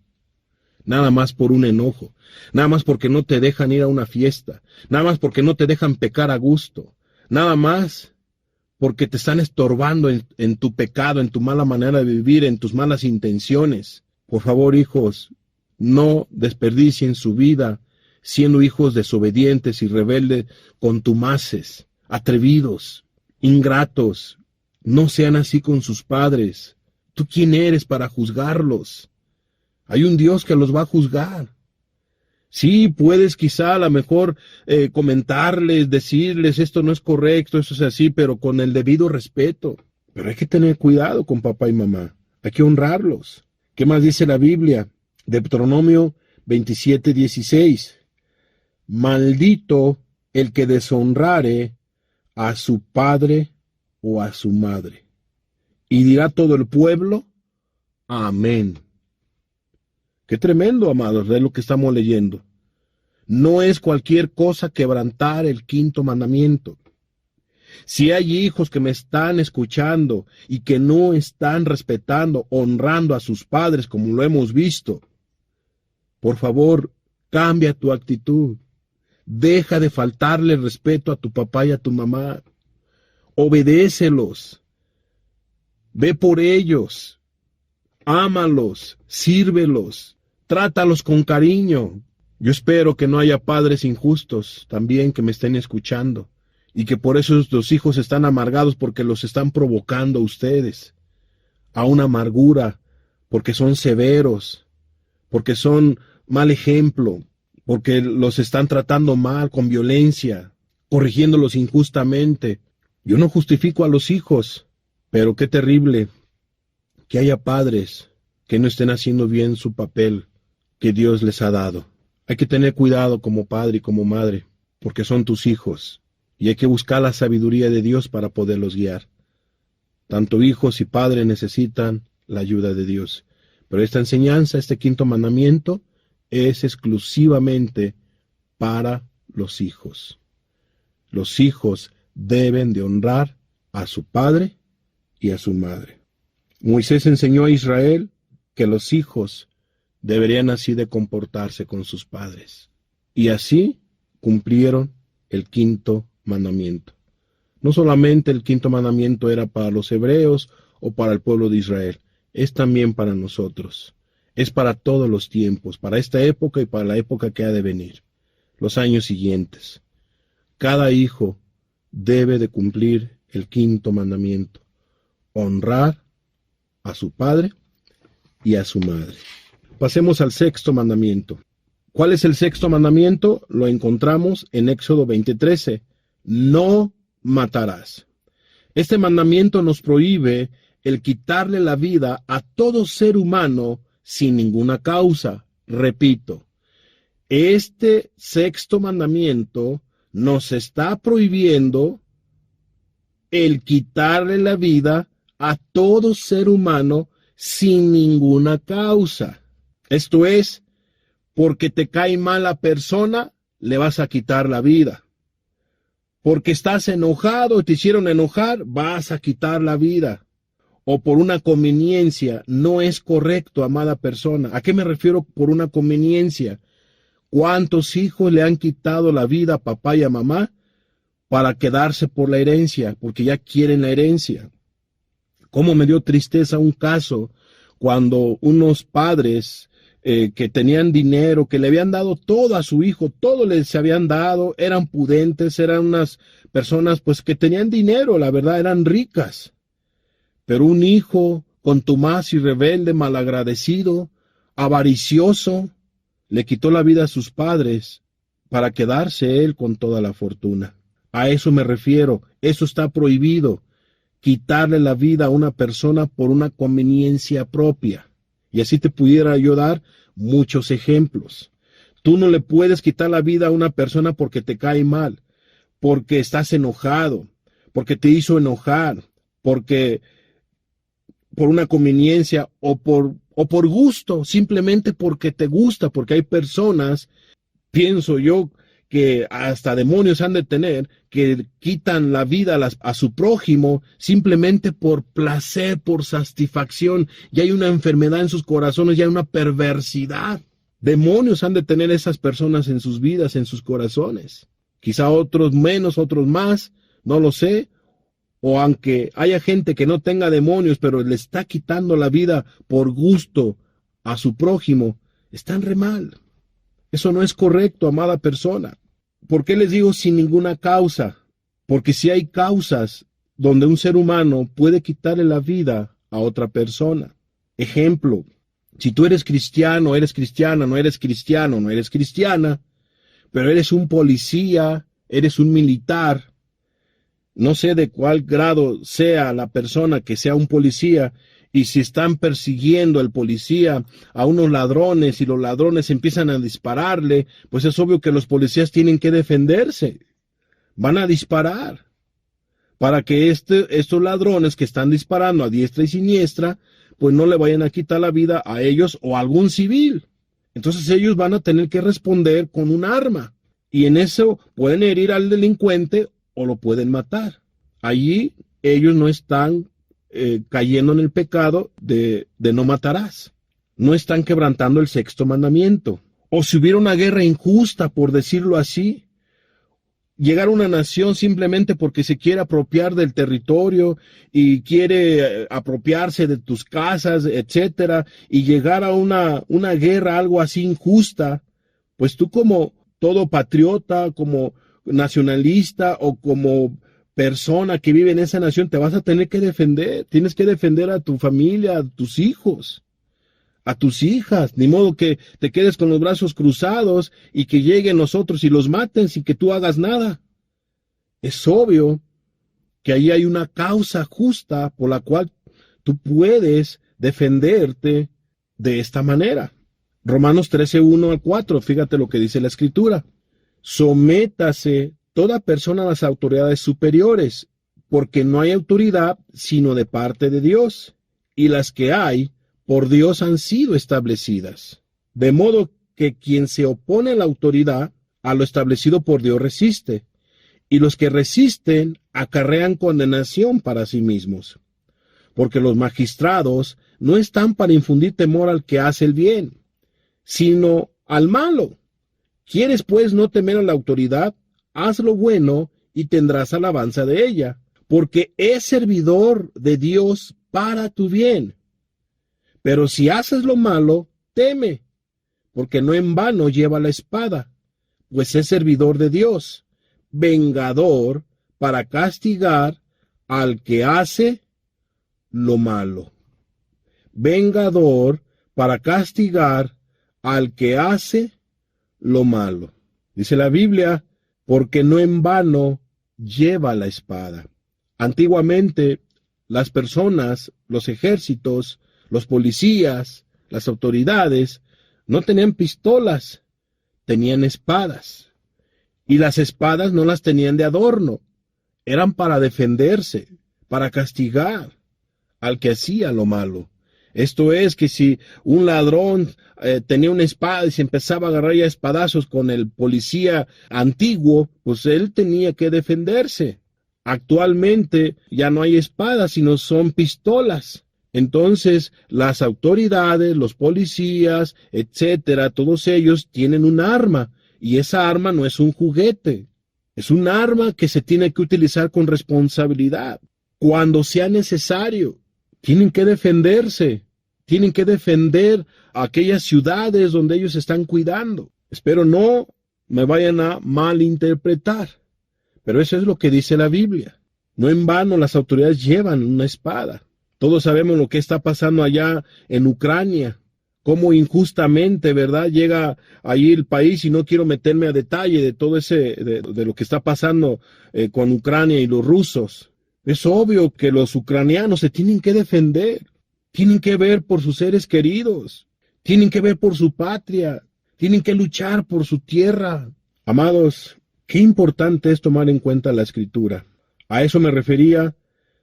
Speaker 1: Nada más por un enojo, nada más porque no te dejan ir a una fiesta, nada más porque no te dejan pecar a gusto, nada más porque te están estorbando en tu pecado, en tu mala manera de vivir, en tus malas intenciones. Por favor, hijos, no desperdicien su vida siendo hijos desobedientes y rebeldes, contumaces, atrevidos, ingratos. No sean así con sus padres. ¿Tú quién eres para juzgarlos? Hay un Dios que los va a juzgar. Sí, puedes quizá a lo mejor comentarles, decirles esto no es correcto, eso es así, pero con el debido respeto. Pero hay que tener cuidado con papá y mamá. Hay que honrarlos. ¿Qué más dice la Biblia? Deuteronomio 27:16. Maldito el que deshonrare a su padre o a su madre. Y dirá todo el pueblo, amén. Qué tremendo, amados, de lo que estamos leyendo. No es cualquier cosa quebrantar el quinto mandamiento. Si hay hijos que me están escuchando y que no están respetando, honrando a sus padres como lo hemos visto, por favor, cambia tu actitud. Deja de faltarle respeto a tu papá y a tu mamá. Obedécelos. Ve por ellos. Ámalos. Sírvelos. Trátalos con cariño. Yo espero que no haya padres injustos también que me estén escuchando y que por eso los hijos están amargados porque los están provocando a ustedes a una amargura, porque son severos, porque son mal ejemplo, porque los están tratando mal, con violencia, corrigiéndolos injustamente. Yo no justifico a los hijos, pero qué terrible que haya padres que no estén haciendo bien su papel que Dios les ha dado. Hay que tener cuidado como padre y como madre, porque son tus hijos, y hay que buscar la sabiduría de Dios para poderlos guiar. Tanto hijos y padres necesitan la ayuda de Dios. Pero esta enseñanza, este quinto mandamiento, es exclusivamente para los hijos. Los hijos deben de honrar a su padre y a su madre. Moisés enseñó a Israel que los hijos deberían así de comportarse con sus padres. Y así cumplieron el quinto mandamiento. No solamente el quinto mandamiento era para los hebreos o para el pueblo de Israel, es también para nosotros. Es para todos los tiempos, para esta época y para la época que ha de venir, los años siguientes. Cada hijo debe de cumplir el quinto mandamiento, honrar a su padre y a su madre. Pasemos al sexto mandamiento. ¿Cuál es el sexto mandamiento? Lo encontramos en Éxodo 20:13. No matarás. Este mandamiento nos prohíbe el quitarle la vida a todo ser humano sin ninguna causa. Repito, este sexto mandamiento nos está prohibiendo el quitarle la vida a todo ser humano sin ninguna causa. Esto es, porque te cae mal la persona, le vas a quitar la vida. Porque estás enojado, te hicieron enojar, vas a quitar la vida. O por una conveniencia. No es correcto, amada persona. ¿A qué me refiero por una conveniencia? ¿Cuántos hijos le han quitado la vida a papá y a mamá para quedarse por la herencia? Porque ya quieren la herencia. ¿Cómo me dio tristeza un caso cuando unos padres que tenían dinero, que le habían dado todo a su hijo, todo les habían dado, eran pudentes, eran unas personas pues que tenían dinero, la verdad, eran ricas. Pero un hijo contumaz y rebelde, malagradecido, avaricioso, le quitó la vida a sus padres para quedarse él con toda la fortuna. A eso me refiero, eso está prohibido, quitarle la vida a una persona por una conveniencia propia. Y así te pudiera yo dar muchos ejemplos. Tú no le puedes quitar la vida a una persona porque te cae mal, porque estás enojado, porque te hizo enojar, porque por una conveniencia o por gusto, simplemente porque te gusta, porque hay personas, pienso yo, que hasta demonios han de tener, que quitan la vida a su prójimo simplemente por placer, por satisfacción. Ya hay una enfermedad en sus corazones, ya hay una perversidad. Demonios han de tener esas personas en sus vidas, en sus corazones. Quizá otros menos, otros más, no lo sé. O aunque haya gente que no tenga demonios, pero le está quitando la vida por gusto a su prójimo, están re mal. Eso no es correcto, amada persona. ¿Por qué les digo sin ninguna causa? Porque si hay causas donde un ser humano puede quitarle la vida a otra persona. Ejemplo, si tú eres cristiano, eres cristiana, no eres cristiano, no eres cristiana, pero eres un policía, eres un militar, no sé de cuál grado sea la persona que sea un policía, y si están persiguiendo al policía a unos ladrones y los ladrones empiezan a dispararle, pues es obvio que los policías tienen que defenderse. Van a disparar para que estos ladrones que están disparando a diestra y siniestra, pues no le vayan a quitar la vida a ellos o a algún civil. Entonces ellos van a tener que responder con un arma. Y en eso pueden herir al delincuente o lo pueden matar. Allí ellos no están cayendo en el pecado de no matarás. No están quebrantando el sexto mandamiento. O si hubiera una guerra injusta, por decirlo así, llegar a una nación simplemente porque se quiere apropiar del territorio y quiere apropiarse de tus casas, etcétera, y llegar a una guerra, algo así injusta, pues tú como todo patriota, como nacionalista o como persona que vive en esa nación, te vas a tener que defender. Tienes que defender a tu familia, a tus hijos, a tus hijas. Ni modo que te quedes con los brazos cruzados y que lleguen los otros y los maten sin que tú hagas nada. Es obvio que ahí hay una causa justa por la cual tú puedes defenderte de esta manera. Romanos 13, 1 al 4, fíjate lo que dice la Escritura. Sométase toda persona a las autoridades superiores, porque no hay autoridad sino de parte de Dios, y las que hay por Dios han sido establecidas. De modo que quien se opone a la autoridad, a lo establecido por Dios resiste, y los que resisten acarrean condenación para sí mismos. Porque los magistrados no están para infundir temor al que hace el bien, sino al malo. ¿Quieres pues no temer a la autoridad? Haz lo bueno y tendrás alabanza de ella, porque es servidor de Dios para tu bien. Pero si haces lo malo, teme, porque no en vano lleva la espada, pues es servidor de Dios, vengador para castigar al que hace lo malo. Vengador para castigar al que hace lo malo. Dice la Biblia, porque no en vano lleva la espada. Antiguamente, las personas, los ejércitos, los policías, las autoridades, no tenían pistolas, tenían espadas. Y las espadas no las tenían de adorno, eran para defenderse, para castigar al que hacía lo malo. Esto es que si un ladrón tenía una espada y se empezaba a agarrar ya espadazos con el policía antiguo, pues él tenía que defenderse. Actualmente ya no hay espadas, sino son pistolas. Entonces, las autoridades, los policías, etcétera, todos ellos tienen un arma, y esa arma no es un juguete, es un arma que se tiene que utilizar con responsabilidad. Cuando sea necesario, tienen que defenderse, tienen que defender aquellas ciudades donde ellos están cuidando. Espero no me vayan a malinterpretar, pero eso es lo que dice la Biblia. No en vano las autoridades llevan una espada. Todos sabemos lo que está pasando allá en Ucrania, cómo injustamente, ¿verdad?, llega allí el país, y no quiero meterme a detalle de todo de lo que está pasando con Ucrania y los rusos. Es obvio que los ucranianos se tienen que defender, tienen que ver por sus seres queridos, tienen que ver por su patria, tienen que luchar por su tierra. Amados, qué importante es tomar en cuenta la Escritura. A eso me refería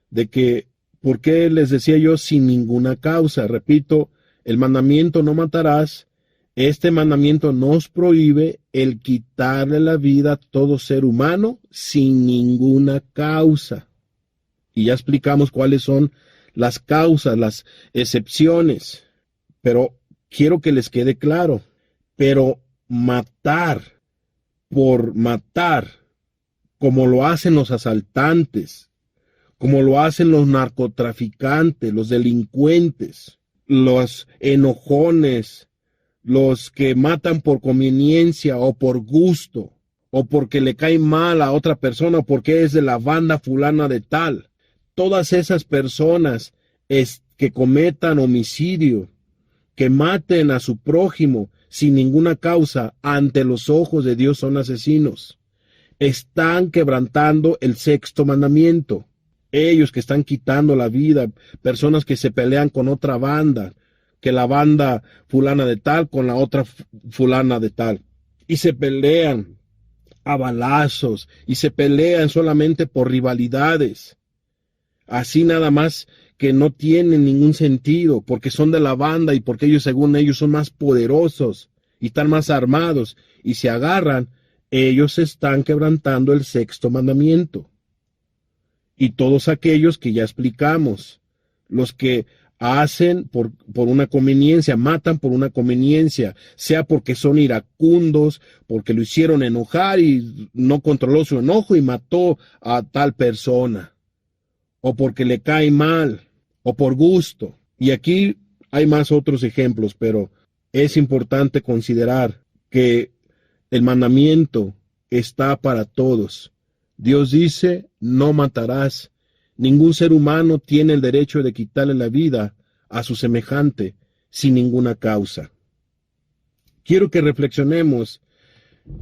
Speaker 1: de que, ¿por qué les decía yo sin ninguna causa? Repito, el mandamiento no matarás, este mandamiento nos prohíbe el quitarle la vida a todo ser humano sin ninguna causa. Y ya explicamos cuáles son las causas, las excepciones. Pero quiero que les quede claro, pero matar por matar, como lo hacen los asaltantes, como lo hacen los narcotraficantes, los delincuentes, los enojones, los que matan por conveniencia o por gusto, o porque le cae mal a otra persona, o porque es de la banda fulana de tal. Todas esas personas que cometan homicidio, que maten a su prójimo sin ninguna causa, ante los ojos de Dios son asesinos. Están quebrantando el sexto mandamiento. Ellos que están quitando la vida, personas que se pelean con otra banda, que la banda fulana de tal con la otra fulana de tal, y se pelean a balazos, y se pelean solamente por rivalidades, así nada más, que no tienen ningún sentido, porque son de la banda y porque ellos, según ellos, son más poderosos y están más armados, y se agarran. Ellos están quebrantando el sexto mandamiento. Y todos aquellos que ya explicamos, los que hacen por una conveniencia, matan por una conveniencia, sea porque son iracundos, porque lo hicieron enojar y no controló su enojo y mató a tal persona, o porque le cae mal, o por gusto. Y aquí hay más otros ejemplos, pero es importante considerar que el mandamiento está para todos. Dios dice, no matarás. Ningún ser humano tiene el derecho de quitarle la vida a su semejante sin ninguna causa. Quiero que reflexionemos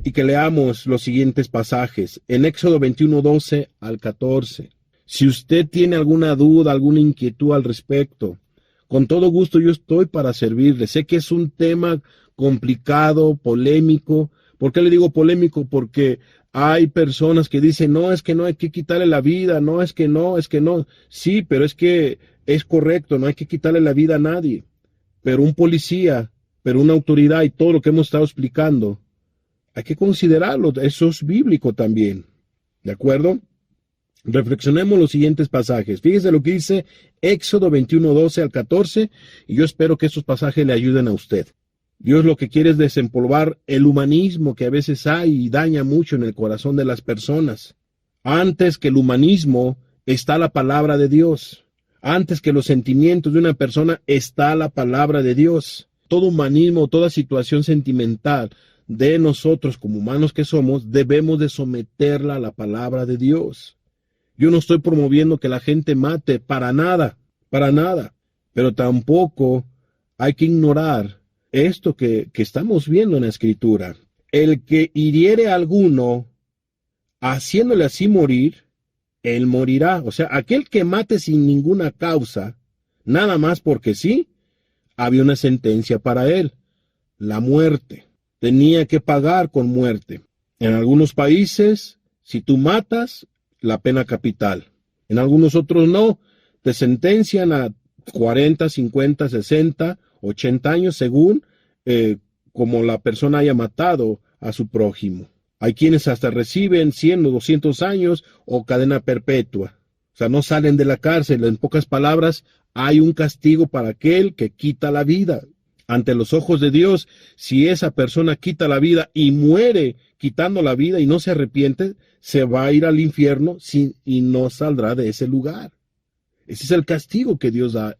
Speaker 1: y que leamos los siguientes pasajes. En Éxodo 21, 12 al 14. Si usted tiene alguna duda, alguna inquietud al respecto, con todo gusto yo estoy para servirle. Sé que es un tema complicado, polémico. ¿Por qué le digo polémico? Porque hay personas que dicen, no, es que no hay que quitarle la vida, no, es que no, es que no. Sí, pero es que es correcto, no hay que quitarle la vida a nadie. Pero un policía, pero una autoridad y todo lo que hemos estado explicando, hay que considerarlo, eso es bíblico también. ¿De acuerdo? Reflexionemos los siguientes pasajes. Fíjese lo que dice Éxodo 21, 12 al 14, y yo espero que estos pasajes le ayuden a usted. Dios lo que quiere es desempolvar el humanismo que a veces hay y daña mucho en el corazón de las personas. Antes que el humanismo está la palabra de Dios. Antes que los sentimientos de una persona está la palabra de Dios. Todo humanismo, toda situación sentimental de nosotros como humanos que somos, debemos de someterla a la palabra de Dios. Yo no estoy promoviendo que la gente mate, para nada, pero tampoco hay que ignorar esto que estamos viendo en la Escritura. El que hiriere a alguno, haciéndole así morir, él morirá. O sea, aquel que mate sin ninguna causa, nada más porque sí, había una sentencia para él, la muerte. Tenía que pagar con muerte. En algunos países, si tú matas, la pena capital. En algunos otros no, te sentencian a 40, 50, 60, 80 años, según como la persona haya matado a su prójimo. Hay quienes hasta reciben 100 o 200 años o cadena perpetua. O sea, no salen de la cárcel. En pocas palabras, hay un castigo para aquel que quita la vida. Ante los ojos de Dios, si esa persona quita la vida y muere quitando la vida y no se arrepiente, se va a ir al infierno y no saldrá de ese lugar. Ese es el castigo que Dios da.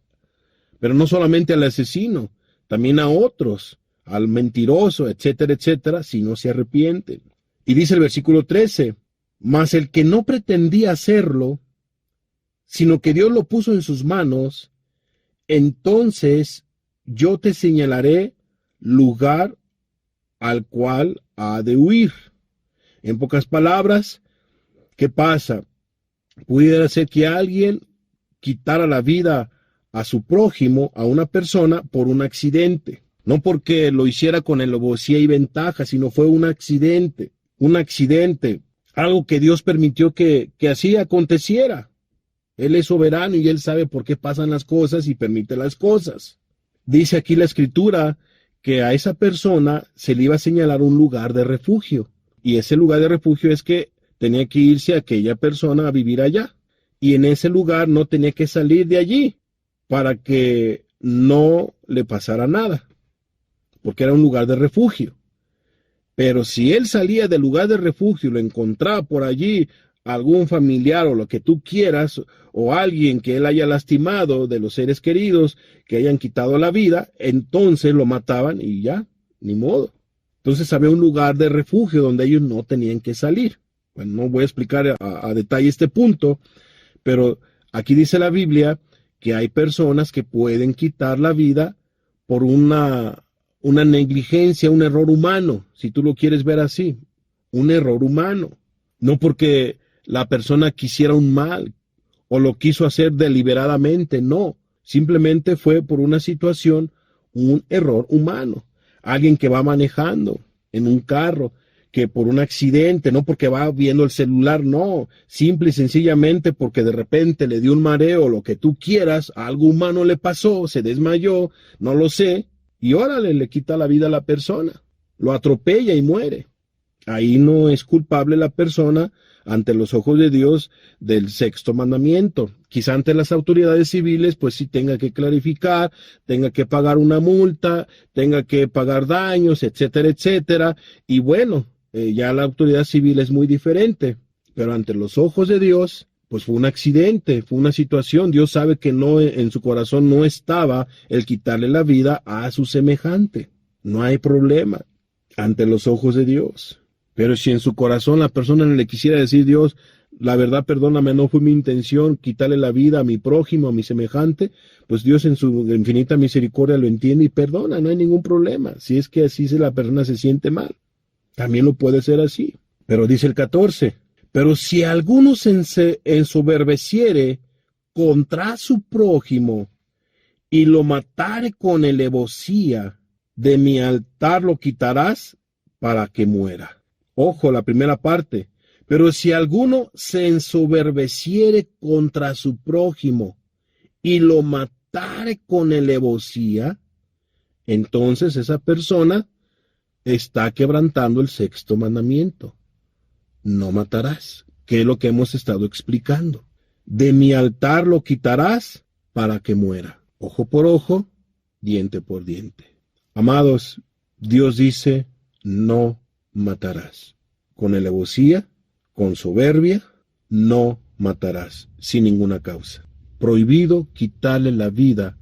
Speaker 1: Pero no solamente al asesino, también a otros, al mentiroso, etcétera, etcétera, si no se arrepienten. Y dice el versículo 13, mas el que no pretendía hacerlo, sino que Dios lo puso en sus manos, entonces yo te señalaré lugar al cual ha de huir. En pocas palabras, ¿qué pasa? Pudiera ser que alguien quitara la vida a su prójimo, a una persona, por un accidente. No porque lo hiciera con alevosía y ventaja, sino fue un accidente, algo que Dios permitió que así aconteciera. Él es soberano y Él sabe por qué pasan las cosas y permite las cosas. Dice aquí la Escritura que a esa persona se le iba a señalar un lugar de refugio. Y ese lugar de refugio es que tenía que irse aquella persona a vivir allá. Y en ese lugar no tenía que salir de allí para que no le pasara nada, porque era un lugar de refugio. Pero si él salía del lugar de refugio y lo encontraba por allí algún familiar o lo que tú quieras, o alguien que él haya lastimado de los seres queridos, que hayan quitado la vida, entonces lo mataban y ya, ni modo. Entonces había un lugar de refugio donde ellos no tenían que salir. Bueno, no voy a explicar a detalle este punto, pero aquí dice la Biblia que hay personas que pueden quitar la vida por una negligencia, un error humano, si tú lo quieres ver así, un error humano. No porque la persona quisiera un mal o lo quiso hacer deliberadamente, no. Simplemente fue por una situación, un error humano. Alguien que va manejando en un carro, que por un accidente, no porque va viendo el celular, no. Simple y sencillamente porque de repente le dio un mareo, lo que tú quieras, algo humano le pasó, se desmayó, no lo sé, y órale, le quita la vida a la persona. Lo atropella y muere. Ahí no es culpable la persona ante los ojos de Dios del sexto mandamiento. Quizá ante las autoridades civiles, pues sí tenga que clarificar, tenga que pagar una multa, tenga que pagar daños, etcétera, etcétera. Y bueno, ya la autoridad civil es muy diferente, pero ante los ojos de Dios, pues fue un accidente, fue una situación. Dios sabe que no, en su corazón no estaba el quitarle la vida a su semejante. No hay problema ante los ojos de Dios. Pero si en su corazón la persona le quisiera decir, Dios, la verdad, perdóname, no fue mi intención quitarle la vida a mi prójimo, a mi semejante, pues Dios en su infinita misericordia lo entiende y perdona, no hay ningún problema. Si es que así la persona se siente mal, también lo puede ser así. Pero dice el 14, pero si alguno se ensoberbeciere contra su prójimo y lo matare con alevosía, de mi altar lo quitarás para que muera. Ojo, la primera parte. Pero si alguno se ensoberbeciere contra su prójimo y lo matare con alevosía, entonces esa persona está quebrantando el sexto mandamiento. No matarás, que es lo que hemos estado explicando. De mi altar lo quitarás para que muera. Ojo por ojo, diente por diente. Amados, Dios dice, no matarás. Con alevosía, con soberbia, no matarás, sin ninguna causa. Prohibido quitarle la vida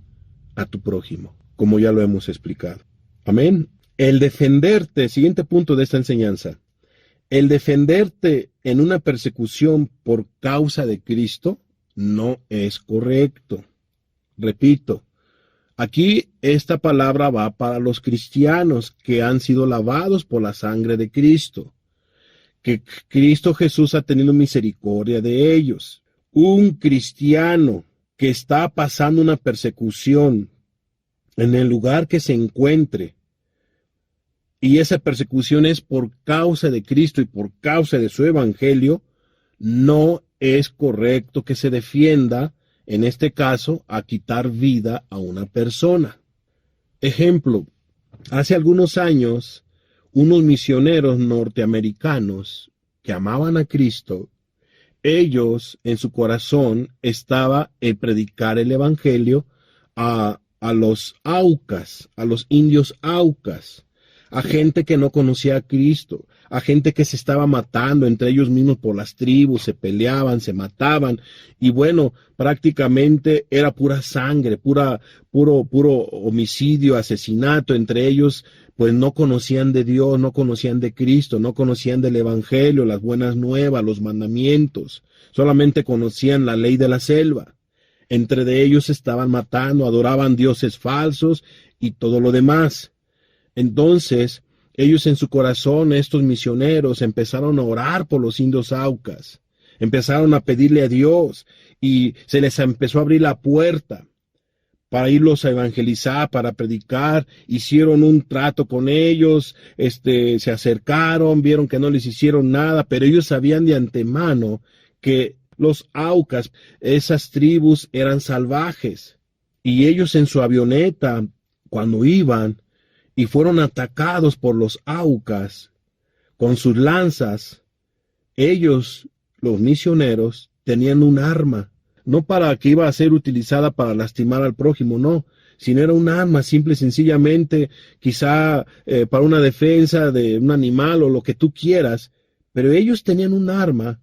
Speaker 1: a tu prójimo, como ya lo hemos explicado. Amén. El defenderte, siguiente punto de esta enseñanza, el defenderte en una persecución por causa de Cristo no es correcto. Repito, aquí esta palabra va para los cristianos que han sido lavados por la sangre de Cristo, que Cristo Jesús ha tenido misericordia de ellos. Un cristiano que está pasando una persecución en el lugar que se encuentre, y esa persecución es por causa de Cristo y por causa de su evangelio, no es correcto que se defienda en este caso, a quitar vida a una persona. Ejemplo, hace algunos años, unos misioneros norteamericanos que amaban a Cristo, ellos en su corazón estaba el predicar el evangelio a los aucas, a los indios aucas, a gente que no conocía a Cristo, a gente que se estaba matando entre ellos mismos por las tribus, se peleaban, se mataban, y bueno, prácticamente era pura sangre, puro homicidio, asesinato entre ellos. Pues no conocían de Dios, no conocían de Cristo, no conocían del Evangelio, las buenas nuevas, los mandamientos, solamente conocían la ley de la selva. Entre de ellos estaban matando, adoraban dioses falsos y todo lo demás. Entonces, ellos en su corazón, estos misioneros, empezaron a orar por los indios aucas, empezaron a pedirle a Dios y se les empezó a abrir la puerta para irlos a evangelizar, para predicar. Hicieron un trato con ellos, se acercaron, vieron que no les hicieron nada, pero ellos sabían de antemano que los aucas, esas tribus eran salvajes, y ellos en su avioneta, cuando iban y fueron atacados por los aucas con sus lanzas, ellos, los misioneros, tenían un arma, no para que iba a ser utilizada para lastimar al prójimo, no, sino era un arma simple y sencillamente, quizá para una defensa de un animal o lo que tú quieras, pero ellos tenían un arma,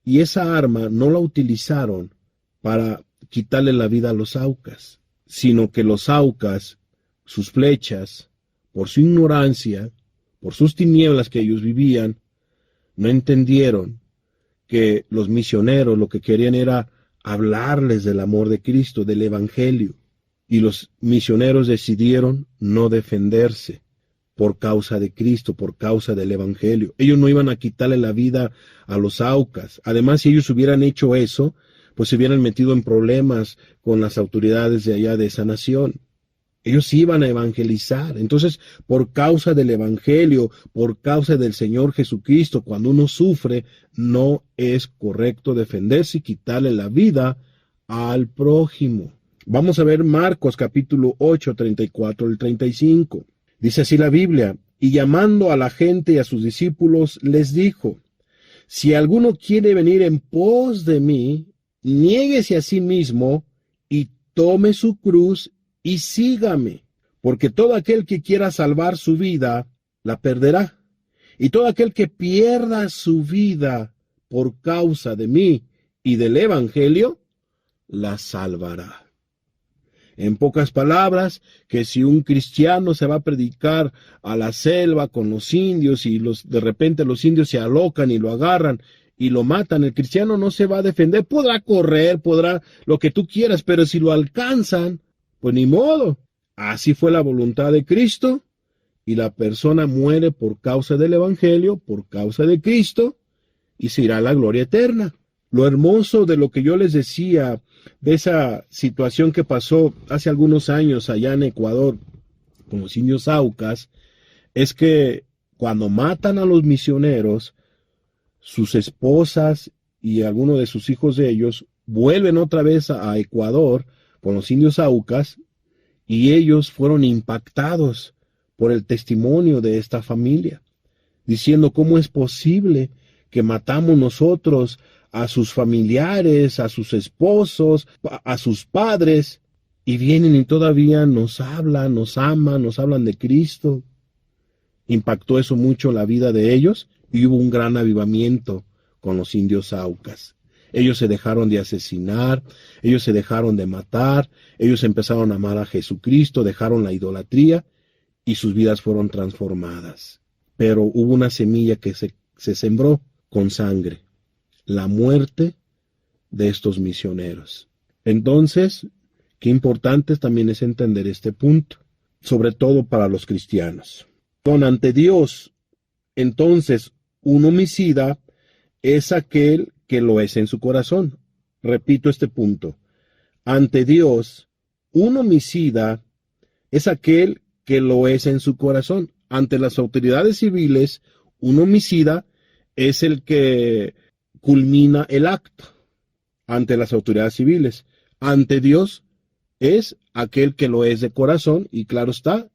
Speaker 1: y esa arma no la utilizaron para quitarle la vida a los aucas, sino que los aucas, sus flechas, por su ignorancia, por sus tinieblas que ellos vivían, no entendieron que los misioneros lo que querían era hablarles del amor de Cristo, del Evangelio, y los misioneros decidieron no defenderse por causa de Cristo, por causa del Evangelio. Ellos no iban a quitarle la vida a los aucas. Además, si ellos hubieran hecho eso, pues se hubieran metido en problemas con las autoridades de allá de esa nación. Ellos iban a evangelizar. Entonces, por causa del Evangelio, por causa del Señor Jesucristo, cuando uno sufre, no es correcto defenderse y quitarle la vida al prójimo. Vamos a ver Marcos capítulo 8, 34 al 35. Dice así la Biblia: y llamando a la gente y a sus discípulos, les dijo: si alguno quiere venir en pos de mí, niéguese a sí mismo y tome su cruz y sígame, porque todo aquel que quiera salvar su vida, la perderá, y todo aquel que pierda su vida por causa de mí y del Evangelio, la salvará. En pocas palabras, que si un cristiano se va a predicar a la selva con los indios y de repente los indios se alocan y lo agarran y lo matan, el cristiano no se va a defender. Podrá correr, podrá lo que tú quieras, pero si lo alcanzan, pues ni modo. Así fue la voluntad de Cristo, y la persona muere por causa del Evangelio, por causa de Cristo, y se irá a la gloria eterna. Lo hermoso de lo que yo les decía, de esa situación que pasó hace algunos años allá en Ecuador con los indios aucas, es que cuando matan a los misioneros, sus esposas y algunos de sus hijos de ellos vuelven otra vez a Ecuador con los indios aucas, y ellos fueron impactados por el testimonio de esta familia, diciendo: ¿cómo es posible que matamos nosotros a sus familiares, a sus esposos, a sus padres, y vienen y todavía nos hablan, nos aman, nos hablan de Cristo? Impactó eso mucho la vida de ellos, y hubo un gran avivamiento con los indios aucas. Ellos se dejaron de asesinar, ellos se dejaron de matar, ellos empezaron a amar a Jesucristo, dejaron la idolatría, y sus vidas fueron transformadas. Pero hubo una semilla que se sembró con sangre: la muerte de estos misioneros. Entonces, qué importante también es entender este punto, sobre todo para los cristianos. Ante Dios, entonces, un homicida es aquel que lo es en su corazón. Repito este punto: ante Dios, un homicida es aquel que lo es en su corazón. Ante las autoridades civiles, un homicida es el que culmina el acto ante las autoridades civiles. ante Dios es aquel que lo es de corazón y claro está,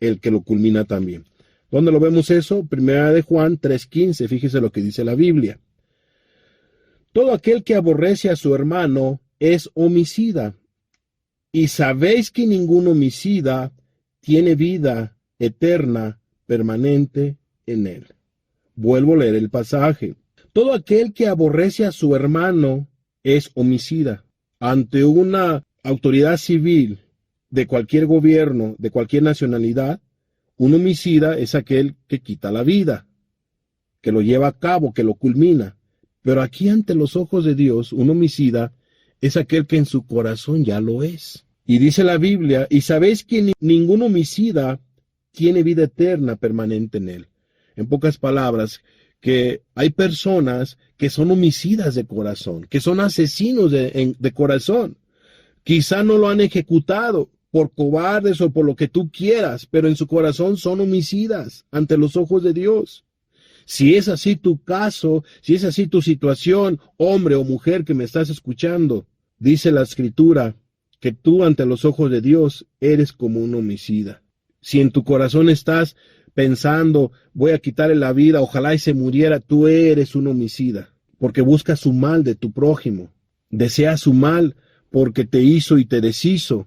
Speaker 1: el que lo culmina también. ¿Dónde lo vemos eso? Primera de Juan 3:15, fíjese lo que dice la Biblia. Todo aquel que aborrece a su hermano es homicida, y sabéis que ningún homicida tiene vida eterna permanente en él. Vuelvo a leer el pasaje. Todo aquel que aborrece a su hermano es homicida. Ante una autoridad civil de cualquier gobierno, de cualquier nacionalidad, un homicida es aquel que quita la vida, que lo lleva a cabo, que lo culmina. Pero aquí ante los ojos de Dios, un homicida es aquel que en su corazón ya lo es. Y dice la Biblia, y sabéis que ningún homicida tiene vida eterna permanente en él. En pocas palabras, que hay personas que son homicidas de corazón, que son asesinos de corazón. Quizá no lo han ejecutado por cobardes o por lo que tú quieras, pero en su corazón son homicidas ante los ojos de Dios. Si es así tu caso, si es así tu situación, hombre o mujer que me estás escuchando, dice la Escritura que tú ante los ojos de Dios eres como un homicida. Si en tu corazón estás pensando, voy a quitarle la vida, ojalá y se muriera, tú eres un homicida, porque buscas su mal de tu prójimo, deseas su mal porque te hizo y te deshizo,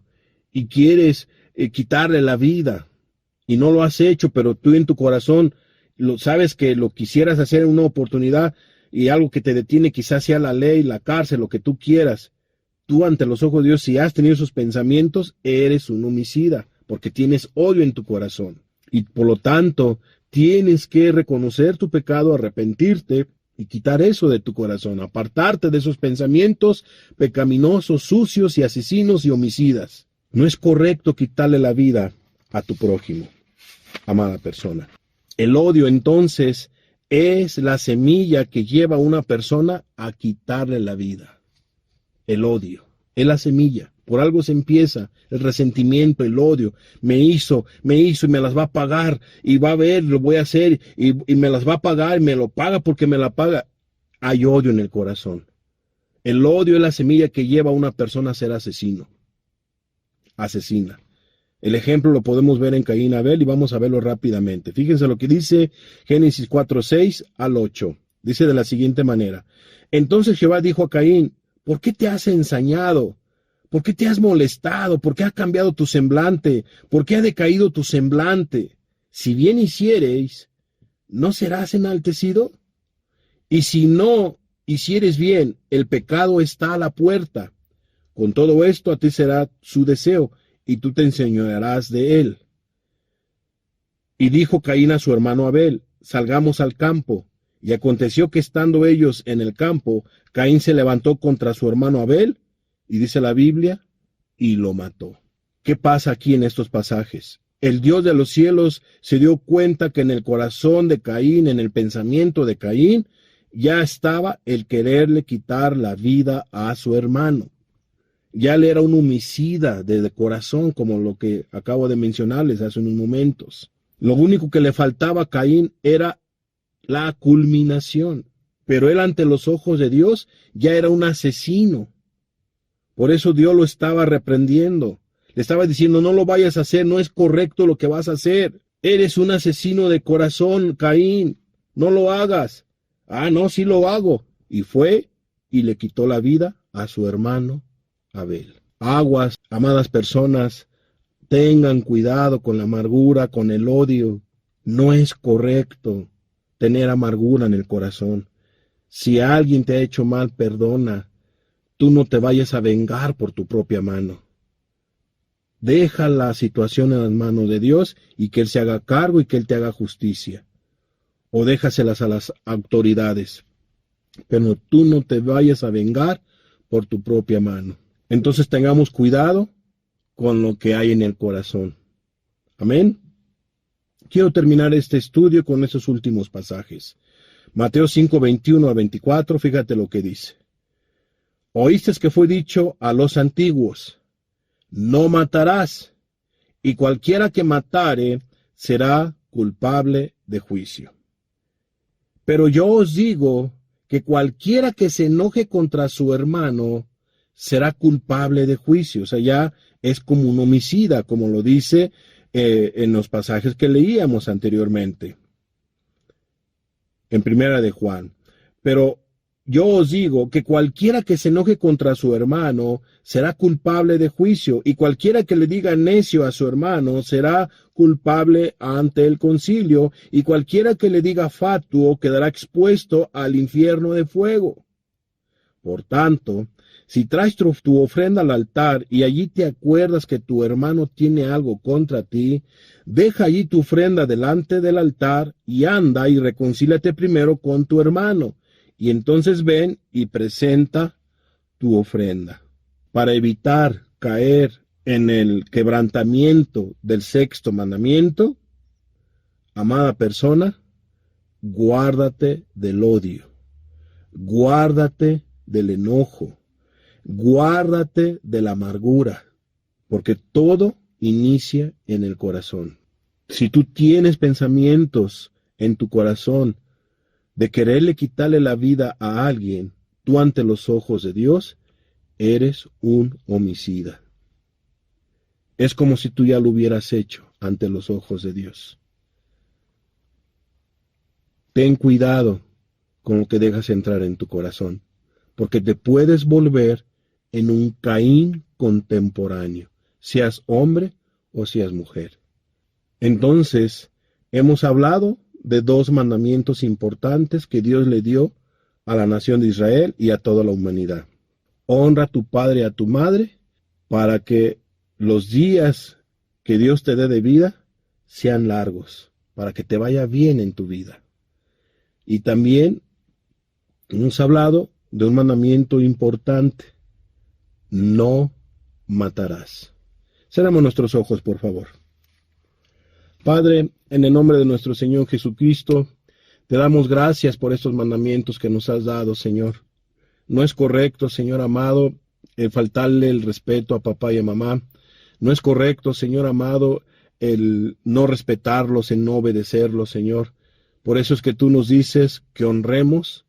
Speaker 1: y quieres quitarle la vida, y no lo has hecho, pero tú en tu corazón sabes que lo quisieras hacer en una oportunidad, y algo que te detiene quizás sea la ley, la cárcel, lo que tú quieras. Tú ante los ojos de Dios, si has tenido esos pensamientos, eres un homicida, porque tienes odio en tu corazón. Y por lo tanto, tienes que reconocer tu pecado, arrepentirte y quitar eso de tu corazón, apartarte de esos pensamientos pecaminosos, sucios y asesinos y homicidas. No es correcto quitarle la vida a tu prójimo, amada persona. El odio, entonces, es la semilla que lleva a una persona a quitarle la vida. El odio es la semilla. Por algo se empieza el resentimiento, el odio. Me hizo y me las va a pagar y va a ver, lo voy a hacer y me las va a pagar y me lo paga porque me la paga. Hay odio en el corazón. El odio es la semilla que lleva a una persona a ser asesino. Asesina. El ejemplo lo podemos ver en Caín y Abel y vamos a verlo rápidamente. Fíjense lo que dice Génesis 4:6 al 8. Dice de la siguiente manera. Entonces Jehová dijo a Caín, ¿por qué te has ensañado? ¿Por qué te has molestado? ¿Por qué ha cambiado tu semblante? ¿Por qué ha decaído tu semblante? Si bien hiciereis, ¿no serás enaltecido? Y si no hicieres bien, el pecado está a la puerta. Con todo esto a ti será su deseo, y tú te enseñorearás de él. Y dijo Caín a su hermano Abel, salgamos al campo. Y aconteció que estando ellos en el campo, Caín se levantó contra su hermano Abel, y dice la Biblia, y lo mató. ¿Qué pasa aquí en estos pasajes? El Dios de los cielos se dio cuenta que en el corazón de Caín, en el pensamiento de Caín, ya estaba el quererle quitar la vida a su hermano. Ya él era un homicida de corazón, como lo que acabo de mencionarles hace unos momentos. Lo único que le faltaba a Caín era la culminación, pero él ante los ojos de Dios ya era un asesino. Por eso Dios lo estaba reprendiendo. Le estaba diciendo, no lo vayas a hacer, no es correcto lo que vas a hacer. Eres un asesino de corazón, Caín, no lo hagas. Ah, no, sí lo hago. Y fue y le quitó la vida a su hermano Abel. Aguas, amadas personas, tengan cuidado con la amargura, con el odio. No es correcto tener amargura en el corazón. Si alguien te ha hecho mal, perdona. Tú no te vayas a vengar por tu propia mano. Deja la situación en las manos de Dios y que Él se haga cargo y que Él te haga justicia. O déjaselas a las autoridades. Pero tú no te vayas a vengar por tu propia mano. Entonces tengamos cuidado con lo que hay en el corazón. Amén. Quiero terminar este estudio con estos últimos pasajes. Mateo 5, 21 a 24, fíjate lo que dice. Oíste que fue dicho a los antiguos, no matarás, y cualquiera que matare será culpable de juicio. Pero yo os digo que cualquiera que se enoje contra su hermano será culpable de juicio. O sea, ya es como un homicida, como lo dice en los pasajes que leíamos anteriormente, en Primera de Juan. Pero yo os digo que cualquiera que se enoje contra su hermano será culpable de juicio, y cualquiera que le diga necio a su hermano será culpable ante el concilio, y cualquiera que le diga fatuo quedará expuesto al infierno de fuego. Por tanto, si traes tu ofrenda al altar y allí te acuerdas que tu hermano tiene algo contra ti, deja allí tu ofrenda delante del altar y anda y reconcíliate primero con tu hermano, y entonces ven y presenta tu ofrenda. Para evitar caer en el quebrantamiento del sexto mandamiento, amada persona, guárdate del odio, guárdate del enojo, guárdate de la amargura, porque todo inicia en el corazón. Si tú tienes pensamientos en tu corazón de quererle quitarle la vida a alguien, tú ante los ojos de Dios eres un homicida. Es como si tú ya lo hubieras hecho ante los ojos de Dios. Ten cuidado con lo que dejas entrar en tu corazón, porque te puedes volver en un Caín contemporáneo, seas hombre o seas mujer. Entonces, hemos hablado de dos mandamientos importantes que Dios le dio a la nación de Israel y a toda la humanidad. Honra a tu padre y a tu madre para que los días que Dios te dé de vida sean largos, para que te vaya bien en tu vida. Y también hemos hablado de un mandamiento importante: no matarás. Cerramos nuestros ojos, por favor. Padre, en el nombre de nuestro Señor Jesucristo, te damos gracias por estos mandamientos que nos has dado, Señor. No es correcto, Señor amado, faltarle el respeto a papá y a mamá. No es correcto, Señor amado, el no respetarlos, el no obedecerlos, Señor. Por eso es que tú nos dices que honremos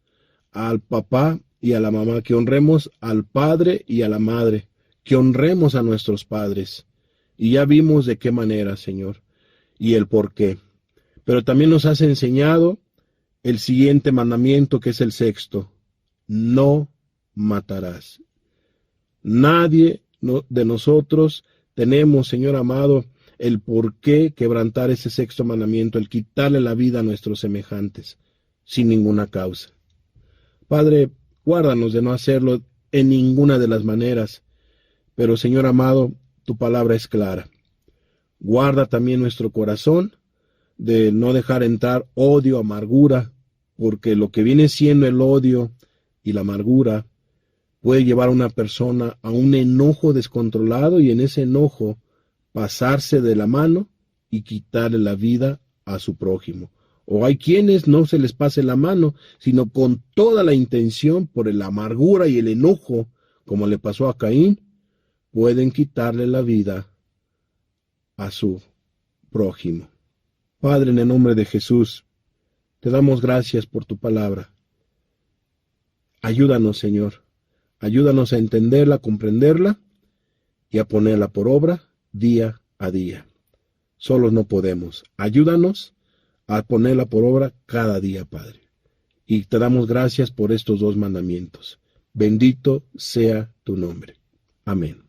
Speaker 1: al papá y a la mamá, que honremos al padre y a la madre, que honremos a nuestros padres. Y ya vimos de qué manera, Señor, y el por qué. Pero también nos has enseñado el siguiente mandamiento, que es el sexto: no matarás. Nadie de nosotros tenemos, Señor amado, el por qué quebrantar ese sexto mandamiento, el quitarle la vida a nuestros semejantes, sin ninguna causa. Padre, guárdanos de no hacerlo en ninguna de las maneras, pero Señor amado, tu palabra es clara. Guarda también nuestro corazón de no dejar entrar odio, amargura, porque lo que viene siendo el odio y la amargura puede llevar a una persona a un enojo descontrolado, y en ese enojo pasarse de la mano y quitarle la vida a su prójimo. O hay quienes no se les pase la mano, sino con toda la intención, por la amargura y el enojo, como le pasó a Caín, pueden quitarle la vida a su prójimo. Padre, en el nombre de Jesús, te damos gracias por tu palabra. Ayúdanos, Señor. Ayúdanos a entenderla, a comprenderla y a ponerla por obra día a día. Solos no podemos. Ayúdanos a ponerla por obra cada día, Padre. Y te damos gracias por estos dos mandamientos. Bendito sea tu nombre. Amén.